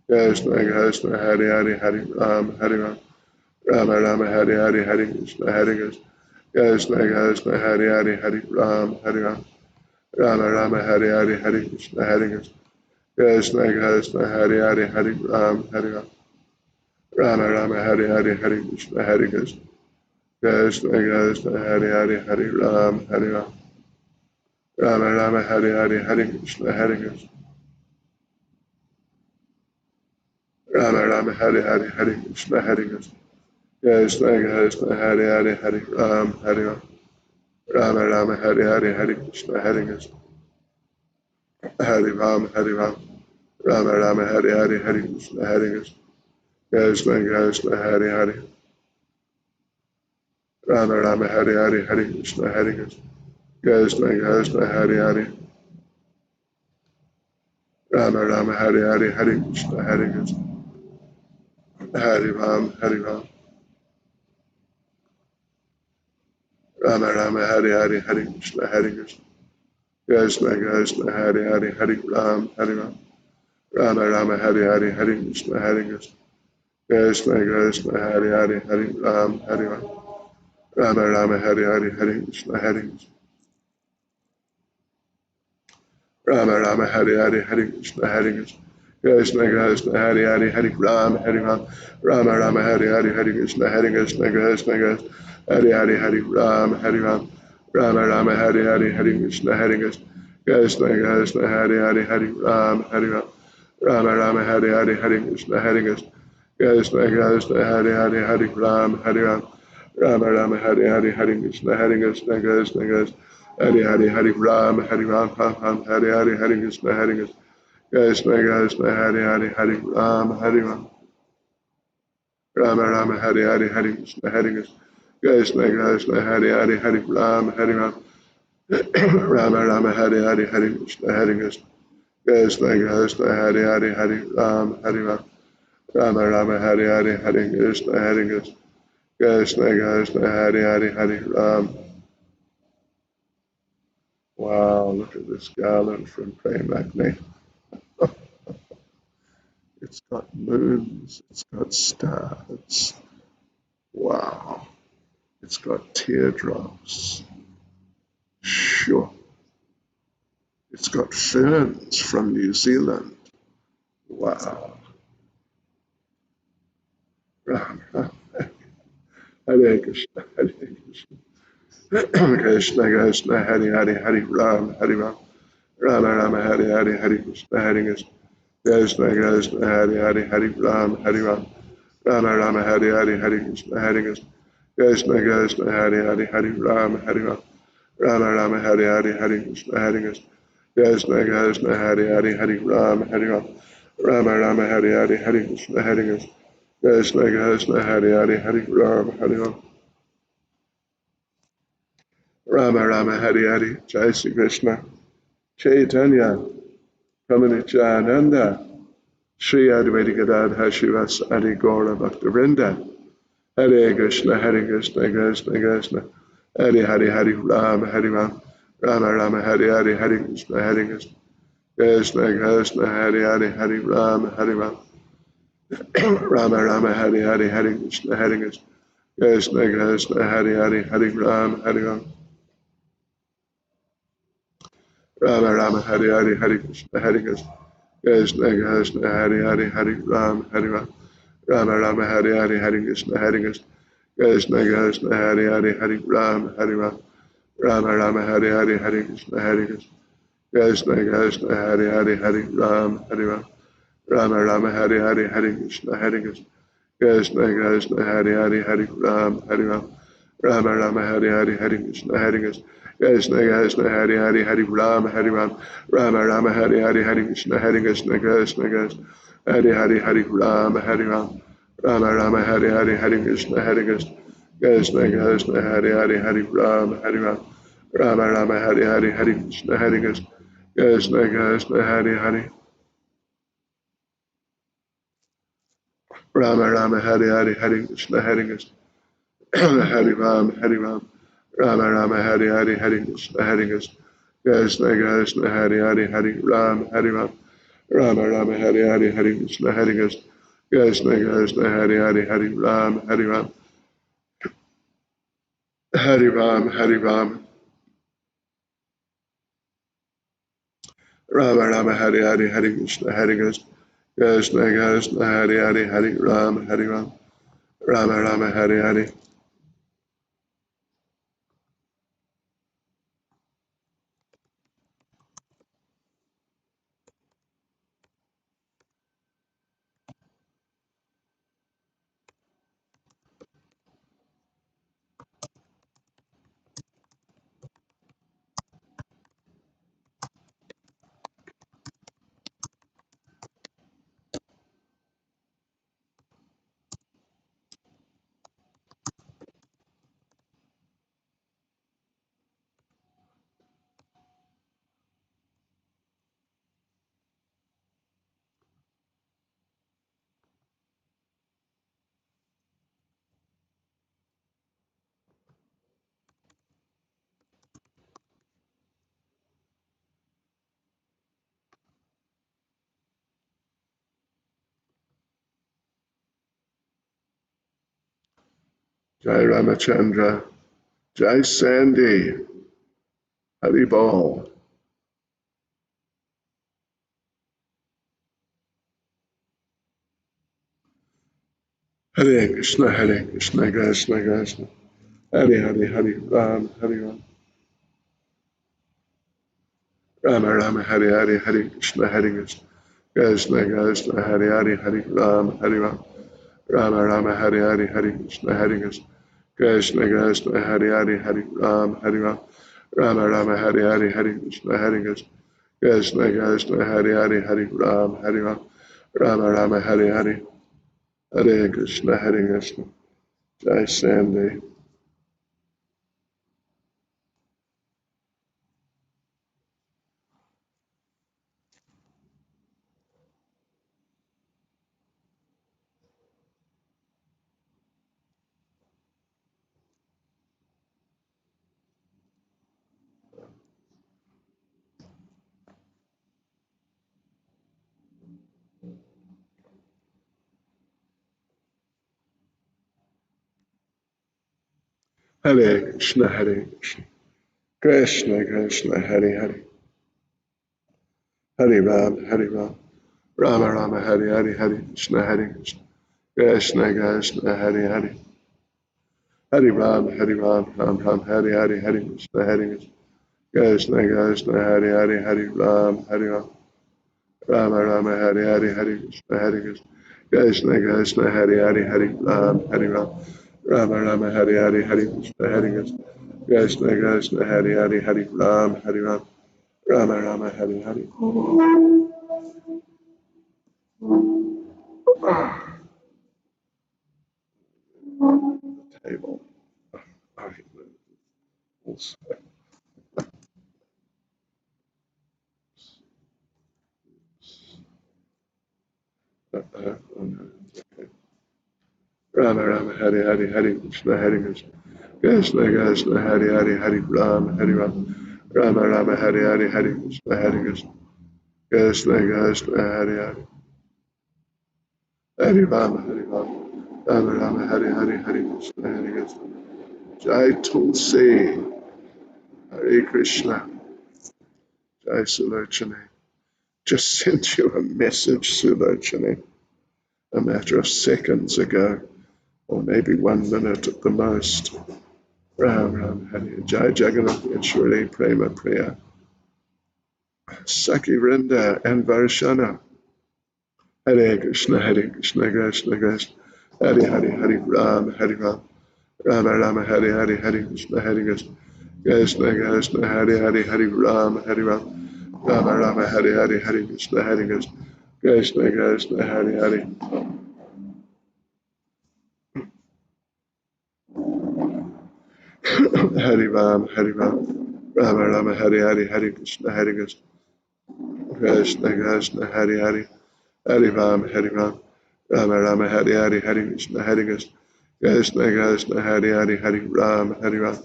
Krishna Krishna Hari Hari Hari Rama Hari Rama Rama Rama Hari Hari Hari Krishna Hari Krishna Krishna Krishna Hari Hari Hari Rama Hari Rama Rama Rama Hari Hari Hari Krishna Hari Krishna Krishna Krishna Hari Hari Hari Rama Hari Rama Rama Rama Hari Hari Hari Krishna Hari Krishna Krishna Krishna Hari Hari Hari Rama Hari Rama Rama Rama Hari Hari Hari Krishna Hari Krishna Rama Rama Hari Hari Hari Krishna Hari Krishna Krishna Krishna Hari Hari Hari Rama Hari Rama Rama Rama Hari Hari Hari Krishna Hari Krishna Hari Rama Hari Rama Rama Rama Hari Hari Hari Krishna Hari Krishna Krishna Krishna Hari Hari Rama Rama Hari Hari Hari Krishna Hari Krishna Krishna Krishna Hari Hari Rama Rama Hari Hari Hari Krishna Hari Krishna Hari Rama Hari Rama Rama Rama Hari Hari Hari Krishna Hari Krishna Krishna Krishna Hari Hari Hari Rama Hari Rama Rama Rama Hari Hari Hari Krishna Hari Krishna Krishna Krishna Hari Hari Hari Rama Hari Rama Rama Rama Hari Hari Hari Krishna Hari Krishna Rama Rama Hari Hari Hari Krishna Hari Krishna Krishna Krishna Hari Hari Hari Rama Hari Rama Rama Rama Hari Hari Hari Krishna Hari Krishna Krishna Krishna Hari Hari Hari Rama Hari Rama Rama Rama Hari Hari Hari Krishna Hari Krishna Krishna Krishna Hari Hari Hari Rama Hari Rama Rama Rama Hari Hari Hari Krishna Hari Krishna Krishna Krishna Hari Hari Hari Rama Hari Rama Rama Rama Hari Hari Hari Krishna Hari Krishna Krishna Krishna Hari Hari Hari Rama Hari Rama Hari Hari Hari Krishna Hari Krishna Krishna Krishna Hari Hari Hari Rama Hari Rama Rama Rama Hari Hari Hari Krishna Hari Krishna Krishna Krishna Hari Hari Hari Rama Hari Rama Rama Rama Hari Hari Hari Krishna Hari Krishna Krishna Krishna Hari Hari Hari Rama Hari Rama Rama Rama Hare Hare Hare Krishna Hare Krishna Krishna Krishna Hare Hare Hare Ram. Wow, look at this garland from Prem. It's got moons, it's got stars. Wow, it's got teardrops. Sure. It's got ferns from New Zealand. Wow. Ram, Ram. Hare Krishna, Hare Krishna. Krishna Krishna, Hare Hare, Hare Ram, Hare Ram. Rama Rama, Hare Hare, Hare Krishna, Hare Krishna. Krishna Krishna, Hare Hare, Hare Ram, Hare Ram. Rama Rama, Hare Hare, Hare Krishna, Hare Krishna. Krishna Krishna, Hare Hare, Hare Ram, Hare Ram. Rama Rama, Hare Hare, Hare Krishna, Hare Krishna. Krishna Krishna, Hare Hare, Hare Ram, Hare Ram. Rama Rama, Hare Hare, Hare Krishna, Hare Krishna. Krishna Krishna, Hare Hare, Hare Ram, Hare Ram. Rama Rama, Hare Hare, Jai Sri Krishna. Chaitanya, Pramanicha Sri Advaita Gadadhar Shivas Adi Gaura Bhaktivinoda. Hare Krishna, Hare Krishna, Krishna Krishna. Hare Hare, Hare Ram, Hare Ram. Rama Rama, Hare Hare, Hare Krishna, Hare Krishna. Krishna Krishna, Hare Hare, Hare Ram, Hare Ram. Rama Rama, Hare Hare, Hare Krishna, Hare Krishna. Krishna Krishna, Hare Hare, Hare Ram, Hare Ram. Rama Rama, Hare Hare, Hare Krishna, Hare Krishna. Krishna Krishna, Hare Hare, Hare Ram, Hare Ram. Rama Rama, Hare Hare, Hare Krishna, Hare Krishna. Krishna Krishna, Hare Hare, Hare Ram, Hare Ram. Rama Rama, Hare Hare, Hare Krishna, Hare Krishna. Krishna Krishna, Hare Hare, Hare Ram, Hare Ram. Rama Rama, Hare Hare, Hare Krishna, Hare Krishna. Krishna Krishna, Hare Hare, Hare Ram, Hare Ram. Rama Rama, Hare Hare, Hare Krishna, Hare Krishna. Krishna Krishna, Hare Hare, Hare Ram, Hare Ram. Rama Rama, Hare Hare, Hare Krishna, Hare Krishna. Krishna Krishna, Hare Hare, Hare Ram, Hare Ram. Rama Rama, Hare Hare, Hare Krishna, Hare Krishna. Krishna Krishna, Hare Hare, Hare Ram, Hare Ram. Rama Rama, Hare Hare, Hare Krishna, Hare Krishna. Krishna Krishna, Hare Hare. Rama Rama, Hare Hare, Hare Krishna, Hare Krishna. Hare Ram, Hare Ram. Rama Rama, Hare Hare, Hare Krishna, Hare Krishna. Krishna Krishna, Hare Hare, Hare Ram, Hare Ram. Rama Rama, Hare Hare, Hare Krishna, Hare Krishna. Krishna Krishna, Hare Hare, Hare Ram, Hare Ram. Hare Ram, Hare Ram. Rama Rama, Hare Hare, Hare Krishna, Hare Krishna. Krishna Krishna, Hare Hare, Hare Ram, Hare Ram. Rama Rama, Hare Hare. Jai Ramachandra. Jai Sandy. Hari Bol. Hare Krishna, Hare Krishna, Krishna Krishna. Hare Hare, Hare Ram, Hare Ram. Rama Rama, Hare Hare, Hare Krishna, Hare Krishna. Krishna Krishna, Hare Hare, Hare Ram, Hare Ram. Rama Rama, Hare Hare, Hare Krishna, Hare Krishna. Krishna Krishna, Hare Hare, Hare Ram, Hare Ram. Rama Rama, Hare Hare, Hare Krishna, Hare Krishna. Krishna Krishna, Hare Hare, Hare Ram, Hare Ram. Rama Rama, Hare Hare, Hare Krishna, Hare Krishna. Jai Sandy. Hare Krishna, Hare Krishna, Krishna Krishna, Hare Hare, Hare Ram, Hare Ram, Rama Rama, Hare Hare, Hare Krishna, Hare Krishna, Krishna Krishna, Hare Hare, Hare Ram, Hare Ram, Ram Ram, Hare Hare, Hare Krishna, Hare Krishna, Krishna Krishna, Hare Hare, Hare Ram, Hare Ram, Rama Rama, Hare Hare, Hare Krishna, Hare Krishna, Krishna Krishna, Hare Hare, Hare Ram, Hare Ram, Rama Rama, Hare Hare, Hare Krishna, Hare Krishna, Krishna Krishna, Hare Hare, Hare Ram, Hare Ram, Rama Rama, Hare Hare. Table. Rama Rama, Hare Hare, Hare Krishna, Hare Krishna, Krishna Krishna, Hare Hare, Hare Ram, Hare Ram, Rama Rama, Hare Hare, Hare Krishna, Hare Krishna, Krishna Krishna, Hare Hare, Hare Rama, Hare Ram, Rama Rama, Hare Hare, Hare Krishna, Hare Krishna, Jai Tulsi, Hare Krishna, Jai Sulochane. Just sent you a message, Sulochane, a matter of seconds ago, or maybe 1 minute at the most. Ram Ram Hare Jai Jagannath Ishwari Prema Priya Saki Vrinda and Varshana Hare Krishna Hare Krishna Krishna Krishna Hare Hare Hare Ram Hare Ram Rama Rama Hare Hare Hare Krishna Hare Krishna Krishna Krishna Hare Hare Hare Ram Hare Ram Rama Rama Hare Hare Hare Krishna Hare Krishna Krishna Krishna Hare Hare Hare Ram Hare Ram Rama Rama Hare Hare Hare Krishna Hare Krishna Krishna Krishna Hare Hare Hare Ram Hare Ram Rama Rama Hare Hare Hare Krishna Hare Krishna Krishna Krishna Hare Hare Hare Ram Hare Ram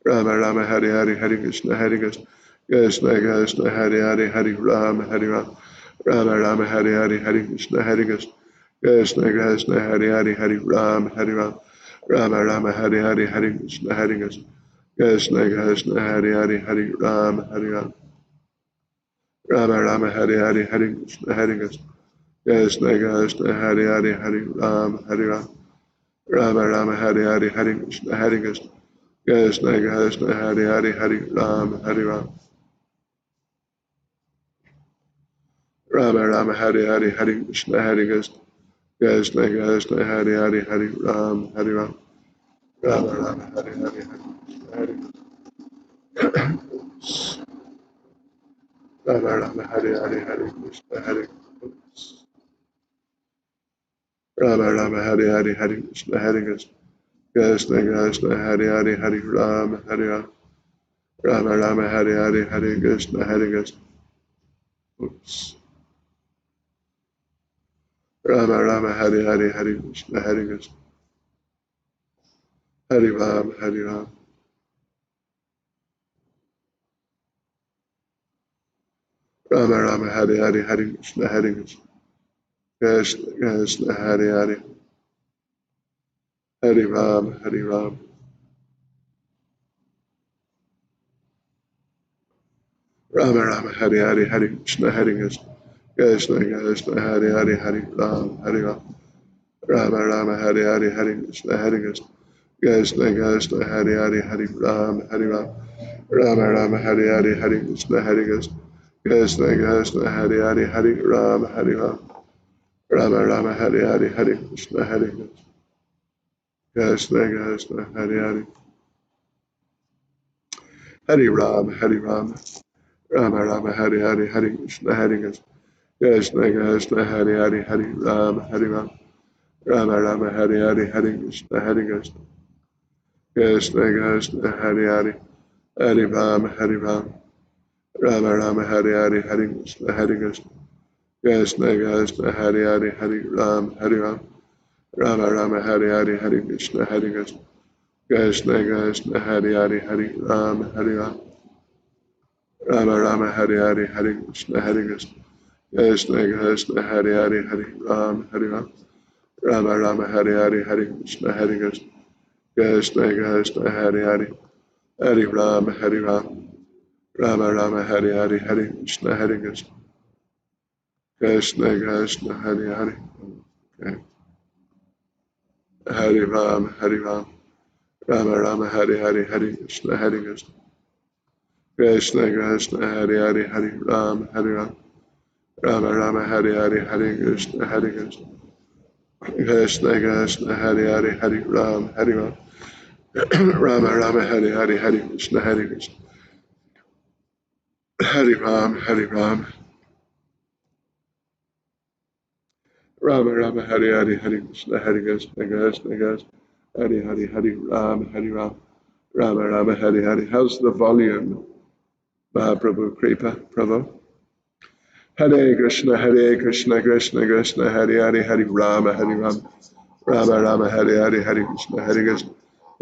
Rama Rama Hare Hare Hare Krishna Hare Krishna Krishna Krishna Hare Hare Hare Ram Hare Ram Rama Rama Hare Hare Hare Krishna Hare Krishna Krishna Krishna Hare Hare Hare Ram Hare Ram Rama Rama Hare Hare Hare Krishna Hare Krishna Krishna Krishna Hare Hare Hare Ram Hare Ram Rama Rama Hare Hare Hare Krishna Hare Krishna Krishna Krishna Hare Hare Hare Ram Hare Ram Rama Rama Hare Hare Hare Krishna Hare Krishna Krishna Krishna Hare Hare Hare Ram Hare Ram Rama Rama Hare Hare Hare Krishna Hare Krishna Krishna Krishna Hare Hare Hare Ram Hare Ram Rama Rama Hare Hare Hare Krishna Hare Krishna Rama Rama Hare Hare Hare Krishna Hare Rama Rama Hare Hare Hare Krishna Hare Krishna Krishna Krishna Hare Hare Hare Ram Hare Ram Rama Rama Hare Hare Hare Krishna Hare Krishna Rama Rama Hare Hare Hare Krishna Hare Krishna Hare Ram Hare Ram Rama Rama Hare Hare Hare Krishna Hare Krishna Krishna Krishna Hare Hare Hare Ram Hare Ram Rama Rama Hare Hare Hare Krishna Hare Krishna Krishna Krishna Hare Hare Hare Ram Hare Ram Rama Rama Hare Hare Hare Krishna Hare Krishna Krishna Krishna Hare Hare Hare Ram Hare Ram Rama Rama Hare Hare Hare Krishna Hare Krishna Krishna Krishna Hare Hare Hare Ram Hare Ram Rama Rama Hare Hare Hare Krishna Hare Krishna Krishna Krishna Hare Hare Hare Ram Hare Ram Rama Rama Hare Hare Hare Krishna Hare Krishna Krishna Krishna Hare Hare Hare Ram Hare Ram Rama Rama Hare Hare Hare Krishna Hare Krishna Krishna Krishna Hare Hare Hare Ram Hare Ram Rama Rama Hare Hare Hare Krishna Hare Krishna Krishna Krishna Hare Hare Hare Ram Hare Ram Rama Rama Hare Hare Hare Krishna Hare Krishna Krishna Krishna Hare Hare Hare Ram Hare Ram Rama Rama Hare Hare Hare Krishna Hare Krishna Krishna Krishna Hare Hare Hare Ram Hare Ram Rama Rama Hare Hare Hare Krishna Hare Krishna Krishna Krishna Hare Hare, Hare Rama Hare Rama, Rama Rama Hare Hare, Hare Krishna Hare Krishna, Krishna Krishna Hare Hare, okay. Hare Rama Hare Rama, Rama Rama Hare Hare, Hare Krishna Hare Krishna, Krishna Krishna Hare Hare, Hare Rama Hare Rama, Rama Rama Hare Hare, Hare Krishna Hare Krishna, Krishna Krishna Hare Hare, Hare Rama Hare Rama, Rama Rama Hare Hare, Hare Krishna Hare Krishna, Hare Ram, Hare Ram, Rama Rama Hare Hare, Hare Krishna Hare Krishna, Krishna Krishna Hare Hare, Hare Ram, Hare Ram, Rama Rama Hare Hare. How's the volume, Mahaprabhu Kripa, Prabhu? Hare Krishna, Krishna Krishna, Hare Hare, Hare Rama, Hare Ram, Rama Rama Hare Hare, Hare Krishna, Hare Krishna,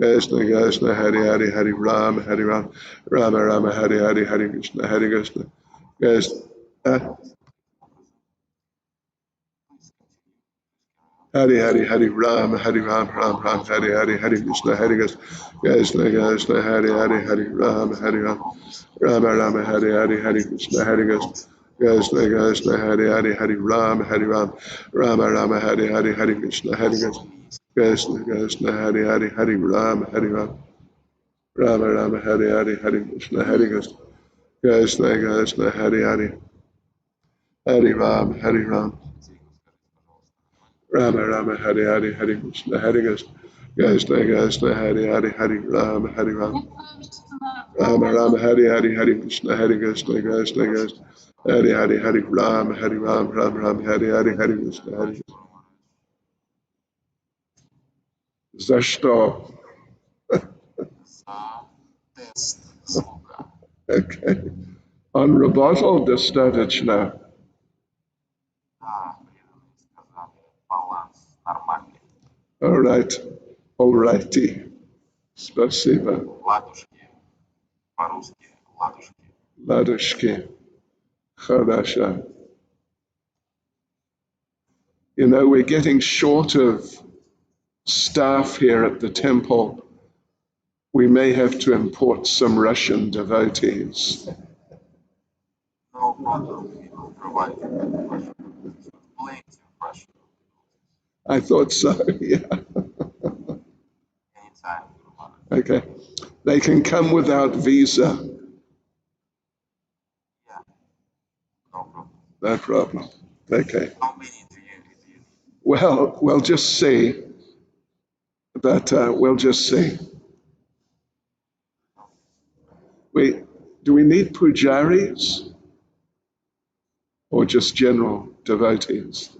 Krishna Krishna Hare Hare, Hare Ram, Hare Ram, Rama Rama Hare Hare, Hare Krishna, Hare Krishna, Krishna. Hare Hare, Hare Ram, Hare Ram, Ram Ram, Hare Hare, Hare Krishna, Hare Krishna, Krishna Krishna, Hare Hare, Hare Ram, Hare Ram, Rama Rama, Hare Hare, Hare Krishna, Hare Krishna, Krishna Krishna, Hare Hare, Hare Ram, Hare Ram, Rama Rama, Hare Hare, Hare Krishna, Hare Krishna, Krishna Krishna, Hare Hare, Hare Ram, Hare Ram, Rama Rama, Hare Hare, Hare Krishna, Hare Krishna, Krishna Krishna, Hare Hare, Hare Ram, Hare Ram, Rama Rama Hare Hare Hare Krishna Hare Krishna Krishna Krishna Hare Hare Hare Rama Hare Rama Rama Rama Hare Hare Hare Krishna Hare Krishna Krishna Krishna Hare Hare Hare Rama Hare Rama Rama Rama Hare Hare Hare Krishna Hare За что? Okay. On rebuttal, достаточно. All right. All righty. Спасибо. Ладушки. Хорошо. You know, we're getting short of staff here at the temple. We may have to import some Russian devotees. No problem. We will provide Russian. Plenty of Russian. I thought so, yeah. Anytime. Okay. They can come without visa. Yeah. No problem. No problem. Okay. How many do you need? Well, we'll just see. But we'll just see. Do we need pujaris or just general devotees?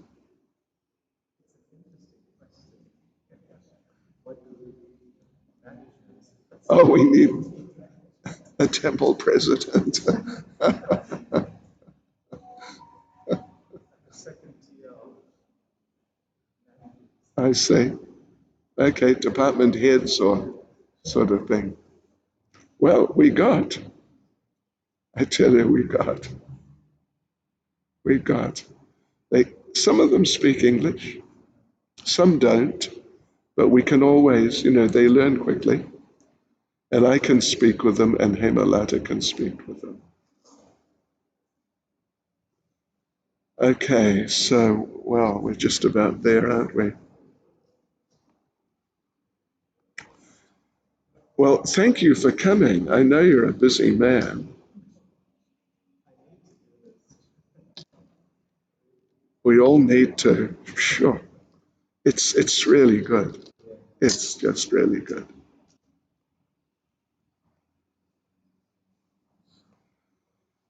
Oh, we need a temple president. I see. Okay, department heads or sort of thing. Well, I tell you, we got. Some of them speak English, some don't, but we can always, they learn quickly. And I can speak with them, and Hemalata can speak with them. Okay, so, well, we're just about there, aren't we? Well, thank you for coming. I know you're a busy man. We all need to, sure. It's really good. It's just really good.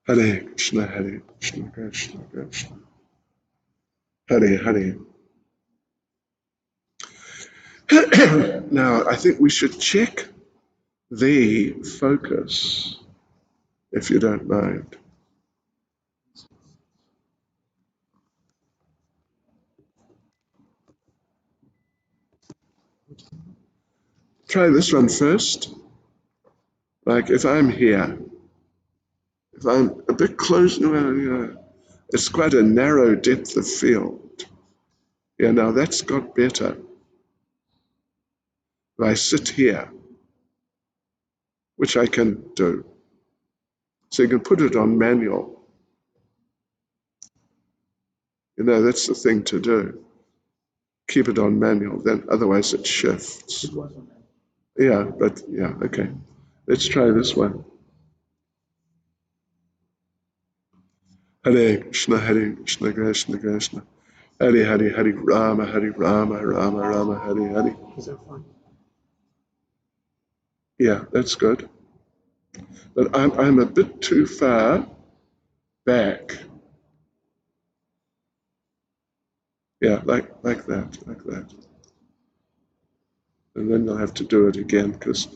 Hare Krishna, Hare Krishna, Krishna Krishna, Hare Hare. Now, I think we should check the focus, if you don't mind. Try this one first. Like if I'm here, if I'm a bit close, it's quite a narrow depth of field. Yeah, now that's got better. If I sit here, which I can do, so you can put it on manual. You know, that's the thing to do. Keep it on manual, then otherwise it shifts. Yeah, but yeah, okay. Let's try this one. Hare Krishna, Krishna Krishna. Hare Rama, Rama Rama, Hare Hare. Is that fine? Yeah, that's good. But I'm a bit too far back. Yeah, like that. And then you'll have to do it again because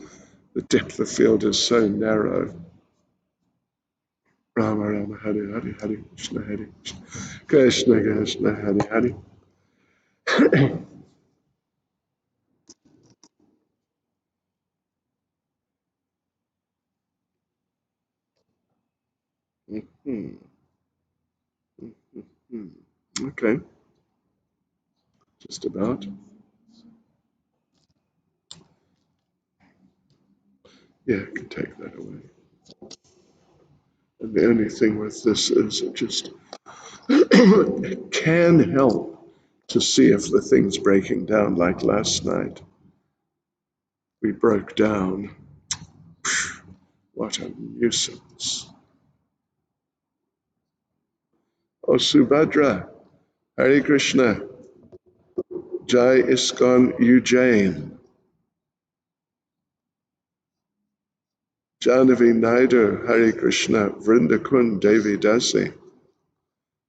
the depth of field is so narrow. Rama Rama, Hare Krishna, Krishna Krishna, Hare Hare. Mhm. Mhm. Okay, just about. Yeah, I can take that away. And the only thing with this is it just it can help to see if the thing's breaking down, like last night. We broke down. What a nuisance. Oh, Subhadra, Hare Krishna, Jai Iskon Ujjain, Janavi Naidu, Hare Krishna, Vrindakun Devi Dasi,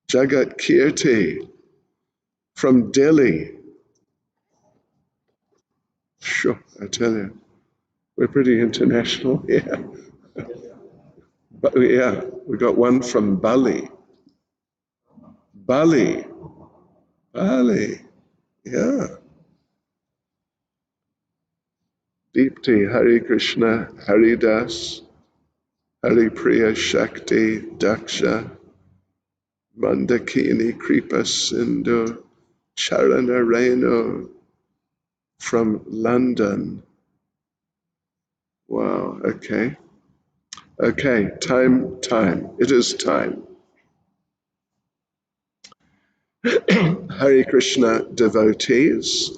Jagat Kirti from Delhi. Sure, I tell you, we're pretty international here. But yeah, we got one from Bali. Bali, yeah. Deepti, Hare Krishna, Hari Das, Hari Priya Shakti, Daksha, Mandakini Kripa Sindhu, Charana Reno from London. Wow, okay. Okay, time. It is time. Hare Krishna devotees,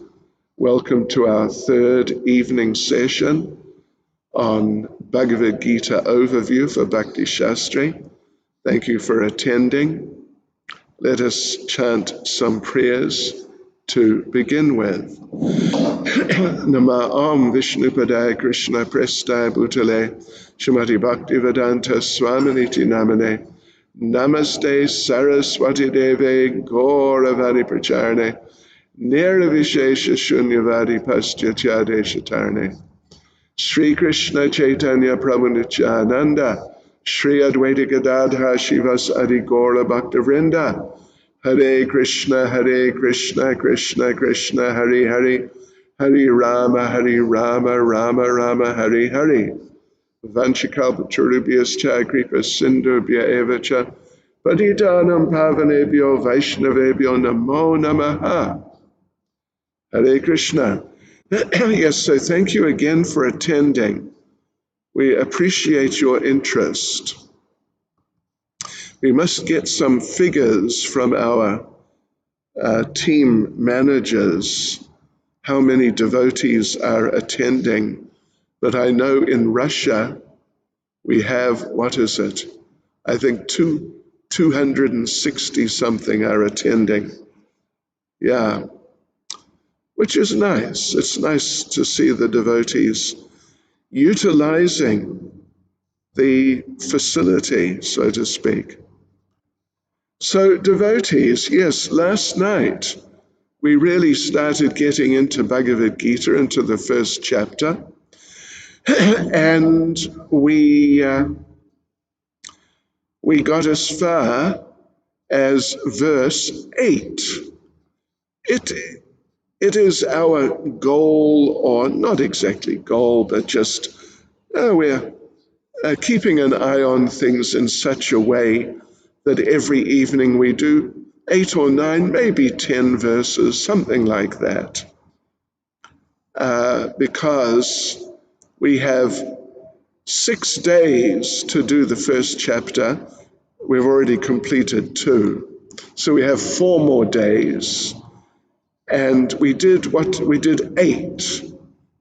welcome to our third evening session on Bhagavad Gita overview for Bhakti Shastri. Thank you for attending. Let us chant some prayers to begin with. Nama Om Vishnupadaya Krishna Prestaya Bhutale Srimati Bhaktivedanta Swaminiti Namane Namaste Saraswati Deve Gauravani Pracharne Nirvishesha Shunyavadi Paschatya Shatarne Sri Krishna Chaitanya Prabhu Nityananda Sri Advaita Gadadhara Shivas Adi Gaura Bhaktavrinda Hare Krishna, Krishna Krishna, Hare Hare, Hare Rama, Rama Rama, Hare Hare. Vanchikalpatarubhyascha kripa sindhubhya evacha patitanam pavanebhyo vaishnavebhyo namo namaha. Hare Krishna. Yes, so thank you again for attending. We appreciate your interest. We must get some figures from our team managers how many devotees are attending. But I know in Russia we have, what is it? I think 260 something are attending. Yeah, which is nice. It's nice to see the devotees utilizing the facility, so to speak. So devotees, yes, last night we really started getting into Bhagavad Gita, into the first chapter, and we got as far as verse 8. It is our goal, or not exactly goal, but just we're keeping an eye on things in such a way that every evening we do 8 or 9, maybe 10 verses, something like that. because we have 6 days to do the first chapter. We've already completed 2. So we have 4 more days. And we did 8.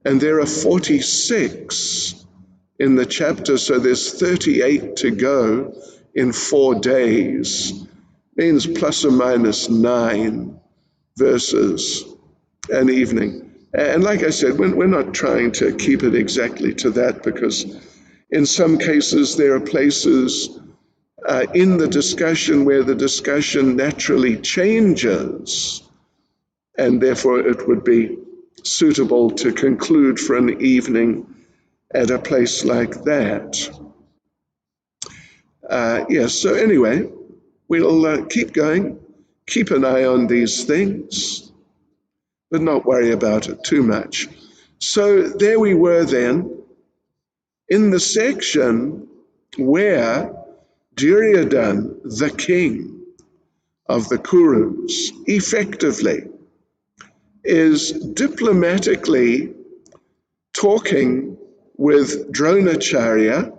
And there are 46 in the chapter, so there's 38 to go in 4 days. Means plus or minus 9 verses an evening. And like I said, we're not trying to keep it exactly to that, because in some cases there are places in the discussion where the discussion naturally changes, and therefore it would be suitable to conclude for an evening at a place like that. Yes, so anyway, we'll keep going, keep an eye on these things, but not worry about it too much. So there we were then, in the section where Duryodhana, the king of the Kurus, effectively is diplomatically talking with Dronacharya,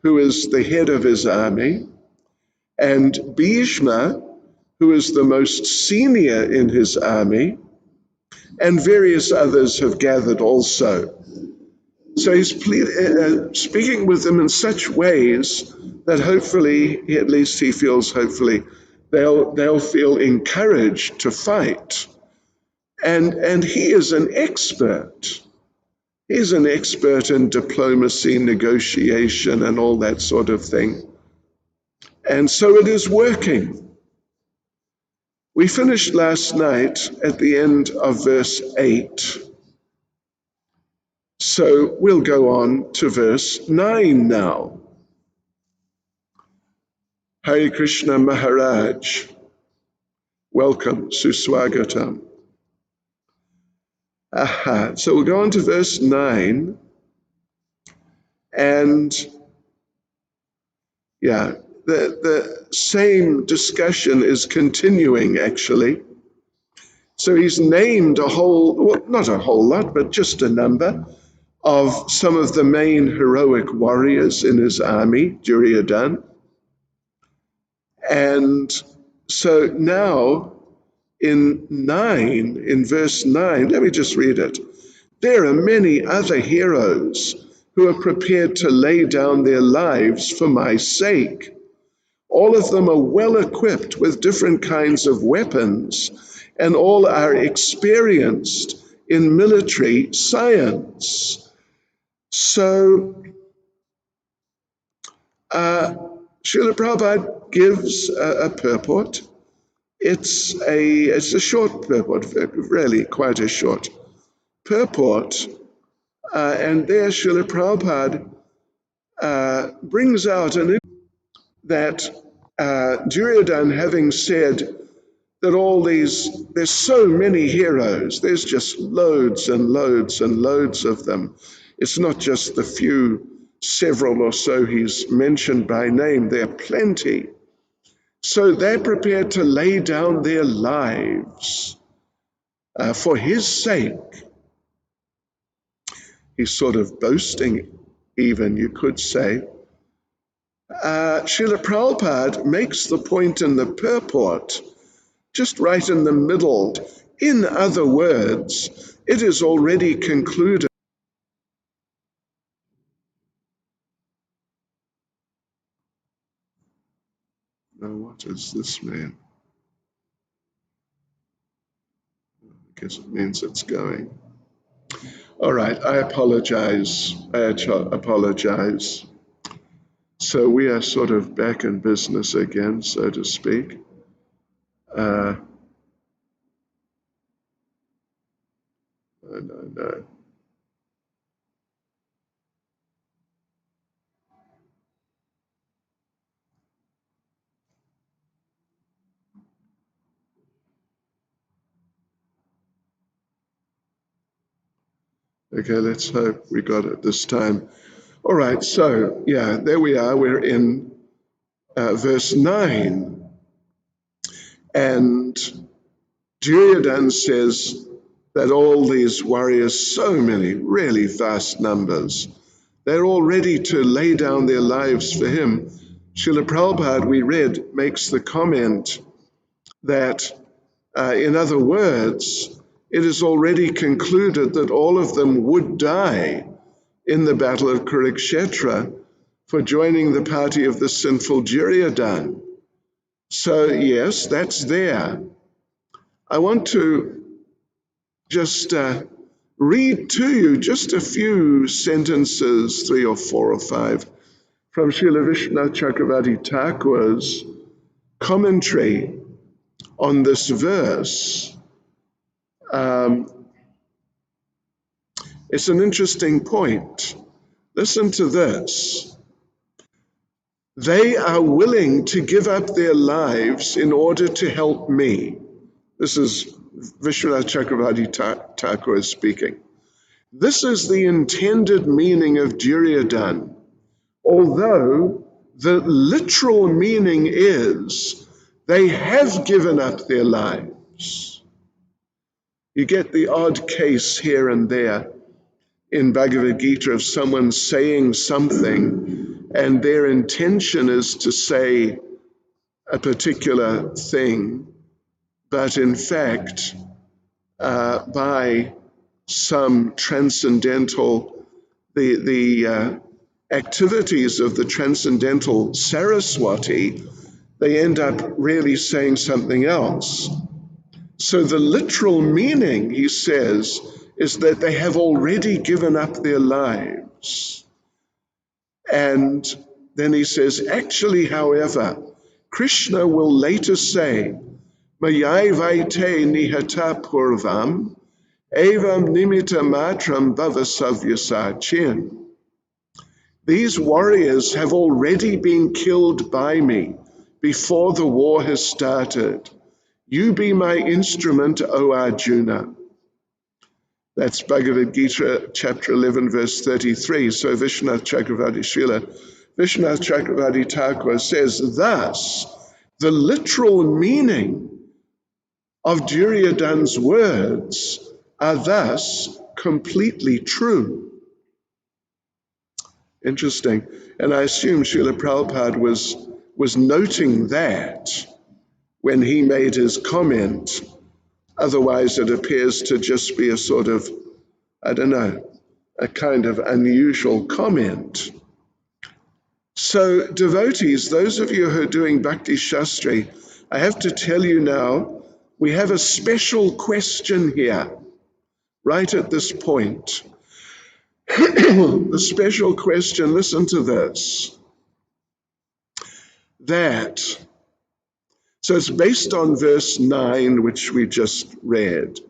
who is the head of his army, and Bhishma, who is the most senior in his army, and various others have gathered also. So he's speaking with them in such ways that hopefully, at least he feels, hopefully, they'll feel encouraged to fight. And he is an expert. He's an expert in diplomacy, negotiation, and all that sort of thing. And so it is working. We finished last night at the end of verse 8. So we'll go on to verse 9 now. Hare Krishna Maharaj, welcome, Suswagatam. So we'll go on to verse 9. And yeah, the same discussion is continuing, actually. So he's named not a whole lot, but just a number of some of the main heroic warriors in his army, Duryodhana. And so now in verse 9, let me just read it. There are many other heroes who are prepared to lay down their lives for my sake. All of them are well equipped with different kinds of weapons, and all are experienced in military science. So Srila Prabhupada gives a purport. It's a short purport, really quite a short purport. And there Srila Prabhupada brings out that Duryodhana, having said that there's so many heroes, there's just loads and loads and loads of them. It's not just the several or so he's mentioned by name, there are plenty. So they're prepared to lay down their lives for his sake. He's sort of boasting, even, you could say. Srila Prabhupada makes the point in the purport, just right in the middle. In other words, it is already concluded. Now, what is this, man? I guess it means it's going. All right, I apologize. So we are sort of back in business again, so to speak. No. Okay, let's hope we got it this time. All right, so yeah, there we are. We're in verse 9. And Duryodhana says, that all these warriors, so many, really vast numbers, they're all ready to lay down their lives for him. Srila Prabhupada, we read, makes the comment that, in other words, it is already concluded that all of them would die in the battle of Kurukshetra for joining the party of the sinful Duryodhana. So yes, that's there. I want to just read to you just a few sentences, 3 or 4 or 5, from Srila Vishwanath Chakravarti Thakur's commentary on this verse. It's an interesting point. Listen to this. They are willing to give up their lives in order to help me. This is Vishwanath Chakravarti Thakur speaking. This is the intended meaning of Duryodhana, although the literal meaning is they have given up their lives. You get the odd case here and there in Bhagavad Gita of someone saying something and their intention is to say a particular thing, but in fact, by some transcendental, the activities of the transcendental Saraswati, they end up really saying something else. So the literal meaning, he says, is that they have already given up their lives. And then he says, actually, however, Krishna will later say, Mayai vaite nihata purvam, evam nimitta matram bhavasavyasachin. These warriors have already been killed by me before the war has started. You be my instrument, O Arjuna. That's Bhagavad Gita, chapter 11, verse 33. So Vishwanath Chakravarti, Srila Vishwanath Chakravarti Thakur says, thus, the literal meaning of Duryodhana's words are thus completely true. Interesting. And I assume Srila Prabhupada was noting that when he made his comment. Otherwise, it appears to just be a sort of, I don't know, a kind of unusual comment. So, devotees, those of you who are doing Bhakti Shastri, I have to tell you now, we have a special question here, right at this point. The special question, listen to this, so it's based on verse 9, which we just read.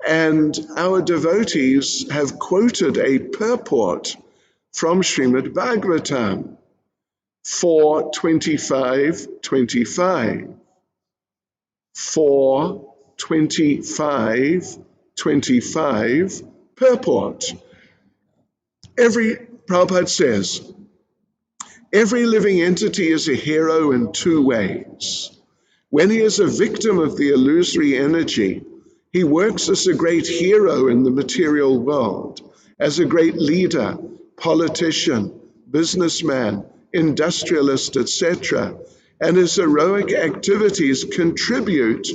And our devotees have quoted a purport from Srimad Bhagavatam 4:25:25. 4:25:25 purport. Prabhupada says, every living entity is a hero in 2 ways. When he is a victim of the illusory energy, he works as a great hero in the material world, as a great leader, politician, businessman, industrialist, etc., and his heroic activities contribute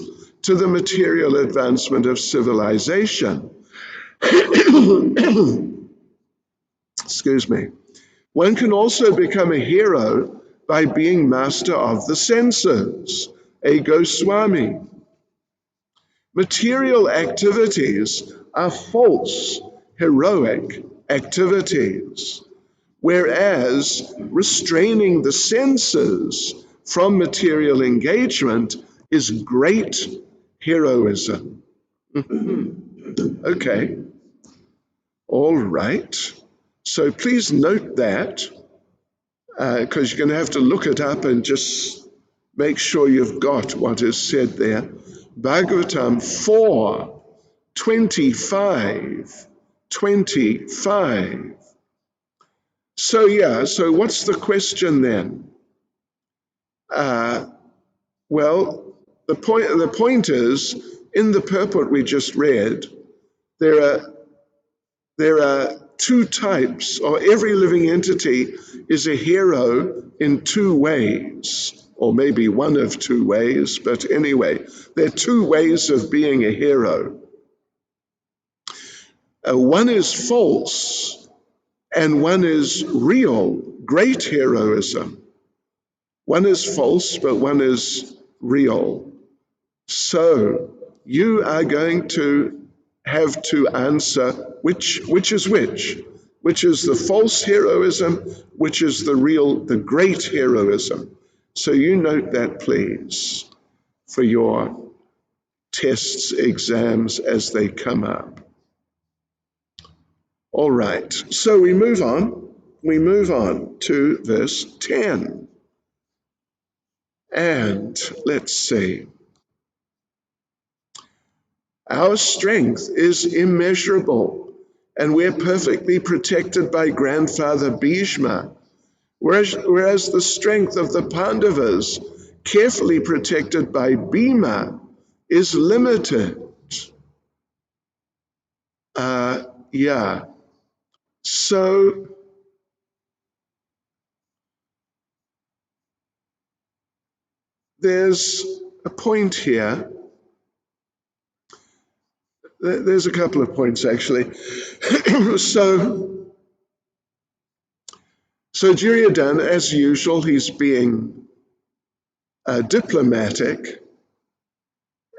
to the material advancement of civilization. Excuse me. One can also become a hero by being master of the senses, a Goswami. Material activities are false, heroic activities, whereas restraining the senses from material engagement is great heroism. Okay, all right. So please note that, because you're going to have to look it up and just make sure you've got what is said there. Bhagavatam 4:25:25. So what's the question then? Well, the point is, in the purport we just read, there are two types, or every living entity is a hero in two ways, or maybe one of two ways, but anyway, there are two ways of being a hero. One is false, and one is real, great heroism. One is false, but one is real. So you are going to have to answer which is which is the false heroism, which is the real, the great heroism. So you note that, please, for your tests, exams as they come up. All right, so we move on to verse 10. And let's see. Our strength is immeasurable, and we're perfectly protected by Grandfather Bhishma, whereas the strength of the Pandavas, carefully protected by Bhima, is limited. So there's a point here. There's a couple of points, actually. So Duryodhana, as usual, he's being diplomatic,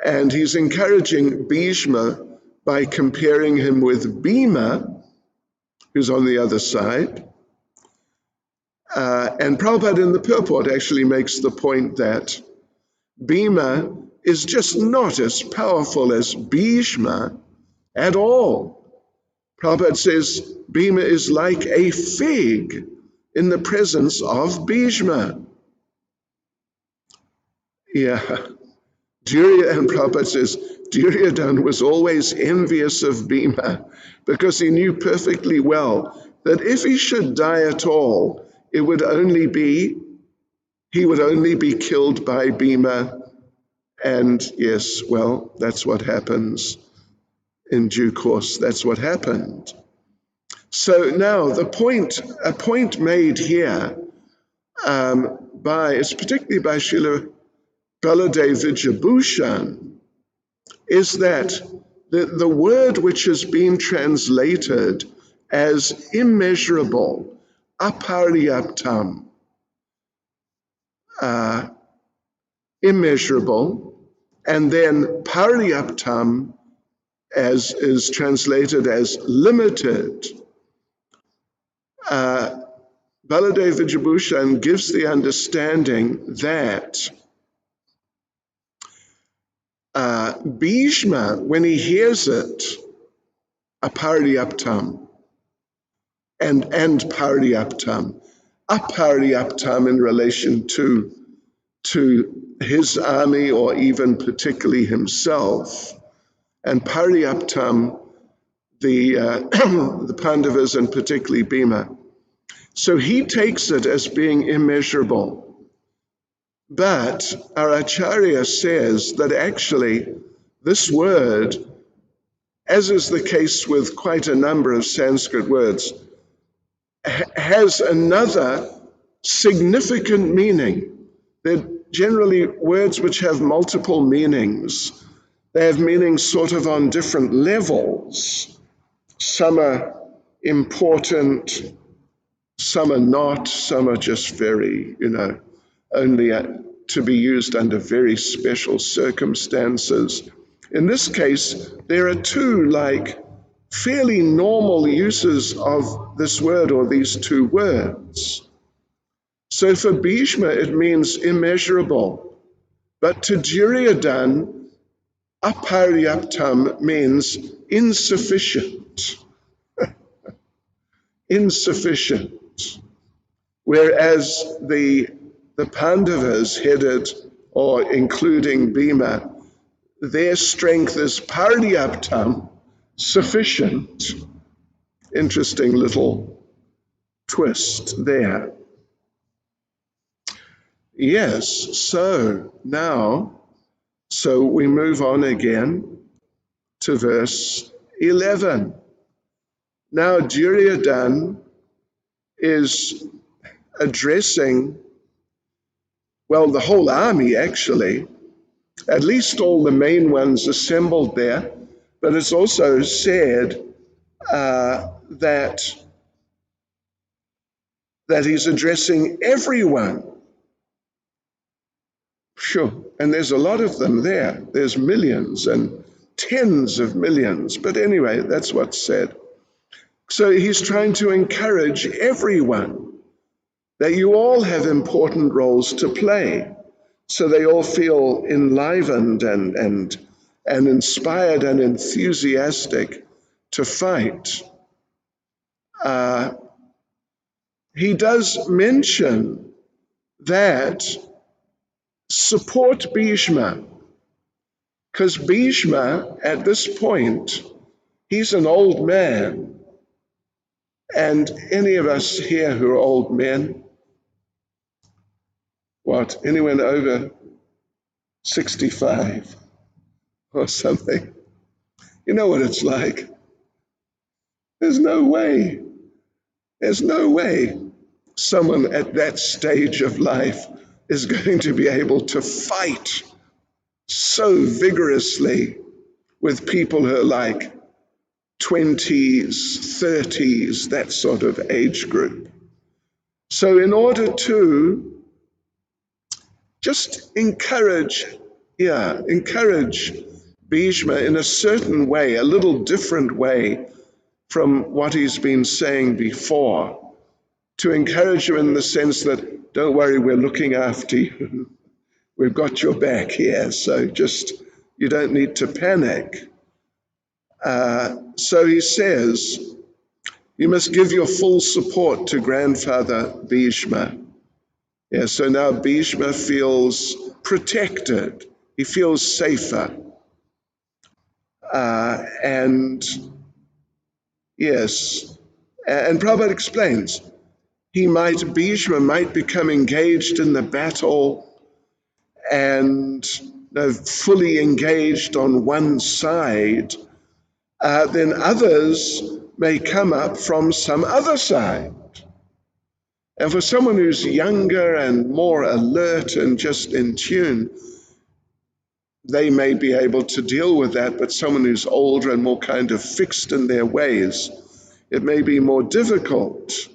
and he's encouraging Bhishma by comparing him with Bhima, who's on the other side. And Prabhupada in the purport actually makes the point that Bhima is just not as powerful as Bhishma at all. Prabhupada says Bhima is like a fig in the presence of Bhishma. Yeah. And Prabhupada says Duryodhana was always envious of Bhima because he knew perfectly well that if he should die at all, he would only be killed by Bhima. And yes, well, that's what happens in due course. That's what happened. So now a point made here it's particularly by Srila Baladev Vijabhushan, is that the word which has been translated as immeasurable, aparyaptam, immeasurable, and then paryaptam as is translated as limited. Baladev Vijabhushan gives the understanding that Bhishma, when he hears it, aparyaptam and paryaptam, aparyaptam in relation to his army or even particularly himself, and paryaptam, the Pandavas and particularly Bhima. So he takes it as being immeasurable. But our Acharya says that actually this word, as is the case with quite a number of Sanskrit words, has another significant meaning. They're generally words which have multiple meanings. They have meanings sort of on different levels. Some are important, some are not, some are just very, only to be used under very special circumstances. In this case, there are two fairly normal uses of this word or these two words. So for Bhishma, it means immeasurable. But to Duryodhana, aparyaptam means insufficient. Insufficient. Whereas the Pandavas headed or including Bhima, their strength is paryaptam, sufficient. Interesting little twist there. Yes, so So we move on again to verse 11. Now Duryodhana is addressing, well, the whole army actually, at least all the main ones assembled there, but it's also said that he's addressing everyone. Sure, and there's a lot of them there. There's millions and tens of millions, but anyway, that's what's said. So he's trying to encourage everyone that you all have important roles to play, so they all feel enlivened and inspired and enthusiastic to fight. He does mention that support Bhishma, because Bhishma, at this point, he's an old man. And any of us here who are old men, what, anyone over 65 or something, you know what it's like. There's no way someone at that stage of life is going to be able to fight so vigorously with people who are like 20s, 30s, that sort of age group. So in order to just encourage Bhishma in a certain way, a little different way from what he's been saying before, to encourage him in the sense that, don't worry, we're looking after you. We've got your back here, so just, you don't need to panic. So he says, you must give your full support to grandfather Bhishma. Yeah, so now Bhishma feels protected. He feels safer. And Prabhupada explains, Bhishma might become engaged in the battle and fully engaged on one side, then others may come up from some other side. And for someone who's younger and more alert and just in tune, they may be able to deal with that, but someone who's older and more kind of fixed in their ways, it may be more difficult.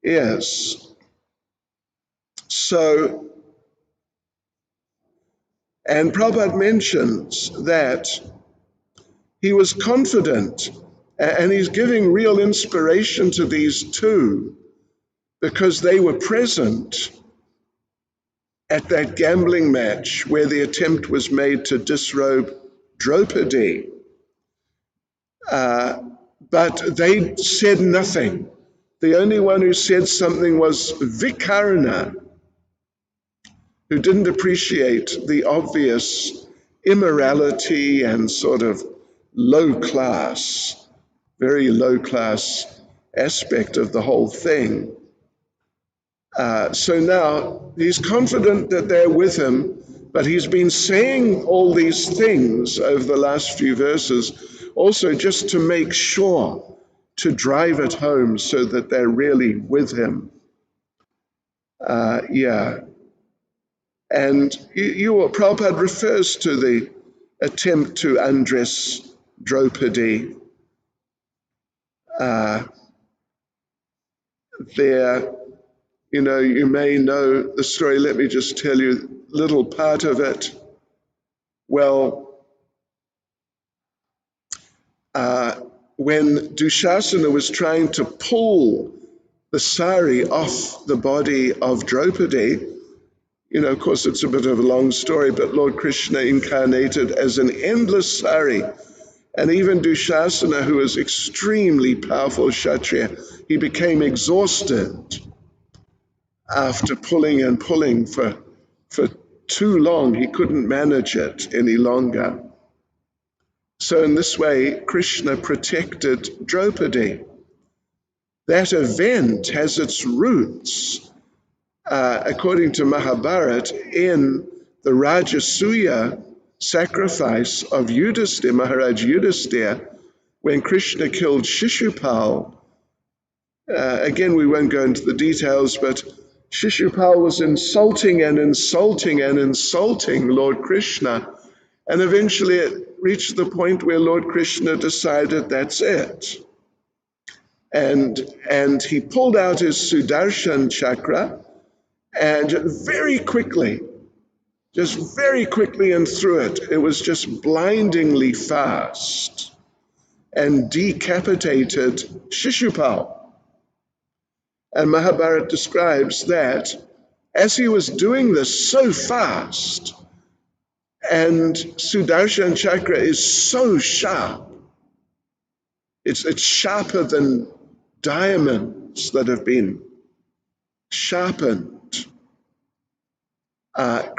Yes. So, and Prabhupada mentions that he was confident, and he's giving real inspiration to these two because they were present at that gambling match where the attempt was made to disrobe Draupadi. But they said nothing. The only one who said something was Vikarna, who didn't appreciate the obvious immorality and sort of very low class aspect of the whole thing. So now he's confident that they're with him, but he's been saying all these things over the last few verses also just to make sure, to drive it home so that they're really with him. And Prabhupada refers to the attempt to undress Draupadi. You may know the story. Let me just tell you a little part of it. Well, when Dushasana was trying to pull the sari off the body of Draupadi, of course, it's a bit of a long story, but Lord Krishna incarnated as an endless sari. And even Dushasana, who was extremely powerful Kshatriya, he became exhausted after pulling and pulling for too long. He couldn't manage it any longer. So in this way, Krishna protected Draupadi. That event has its roots, according to Mahabharata, in the Rajasuya sacrifice of Yudhisthira, Maharaj Yudhisthira, when Krishna killed Shishupal. Again, we won't go into the details, but Shishupal was insulting and insulting and insulting Lord Krishna. And eventually it reached the point where Lord Krishna decided that's it. And he pulled out his Sudarshan chakra and very quickly and threw it. It was just blindingly fast and decapitated Shishupal. And Mahabharata describes that as he was doing this so fast, and Sudarshan chakra is so sharp, it's sharper than diamonds that have been sharpened. Krishna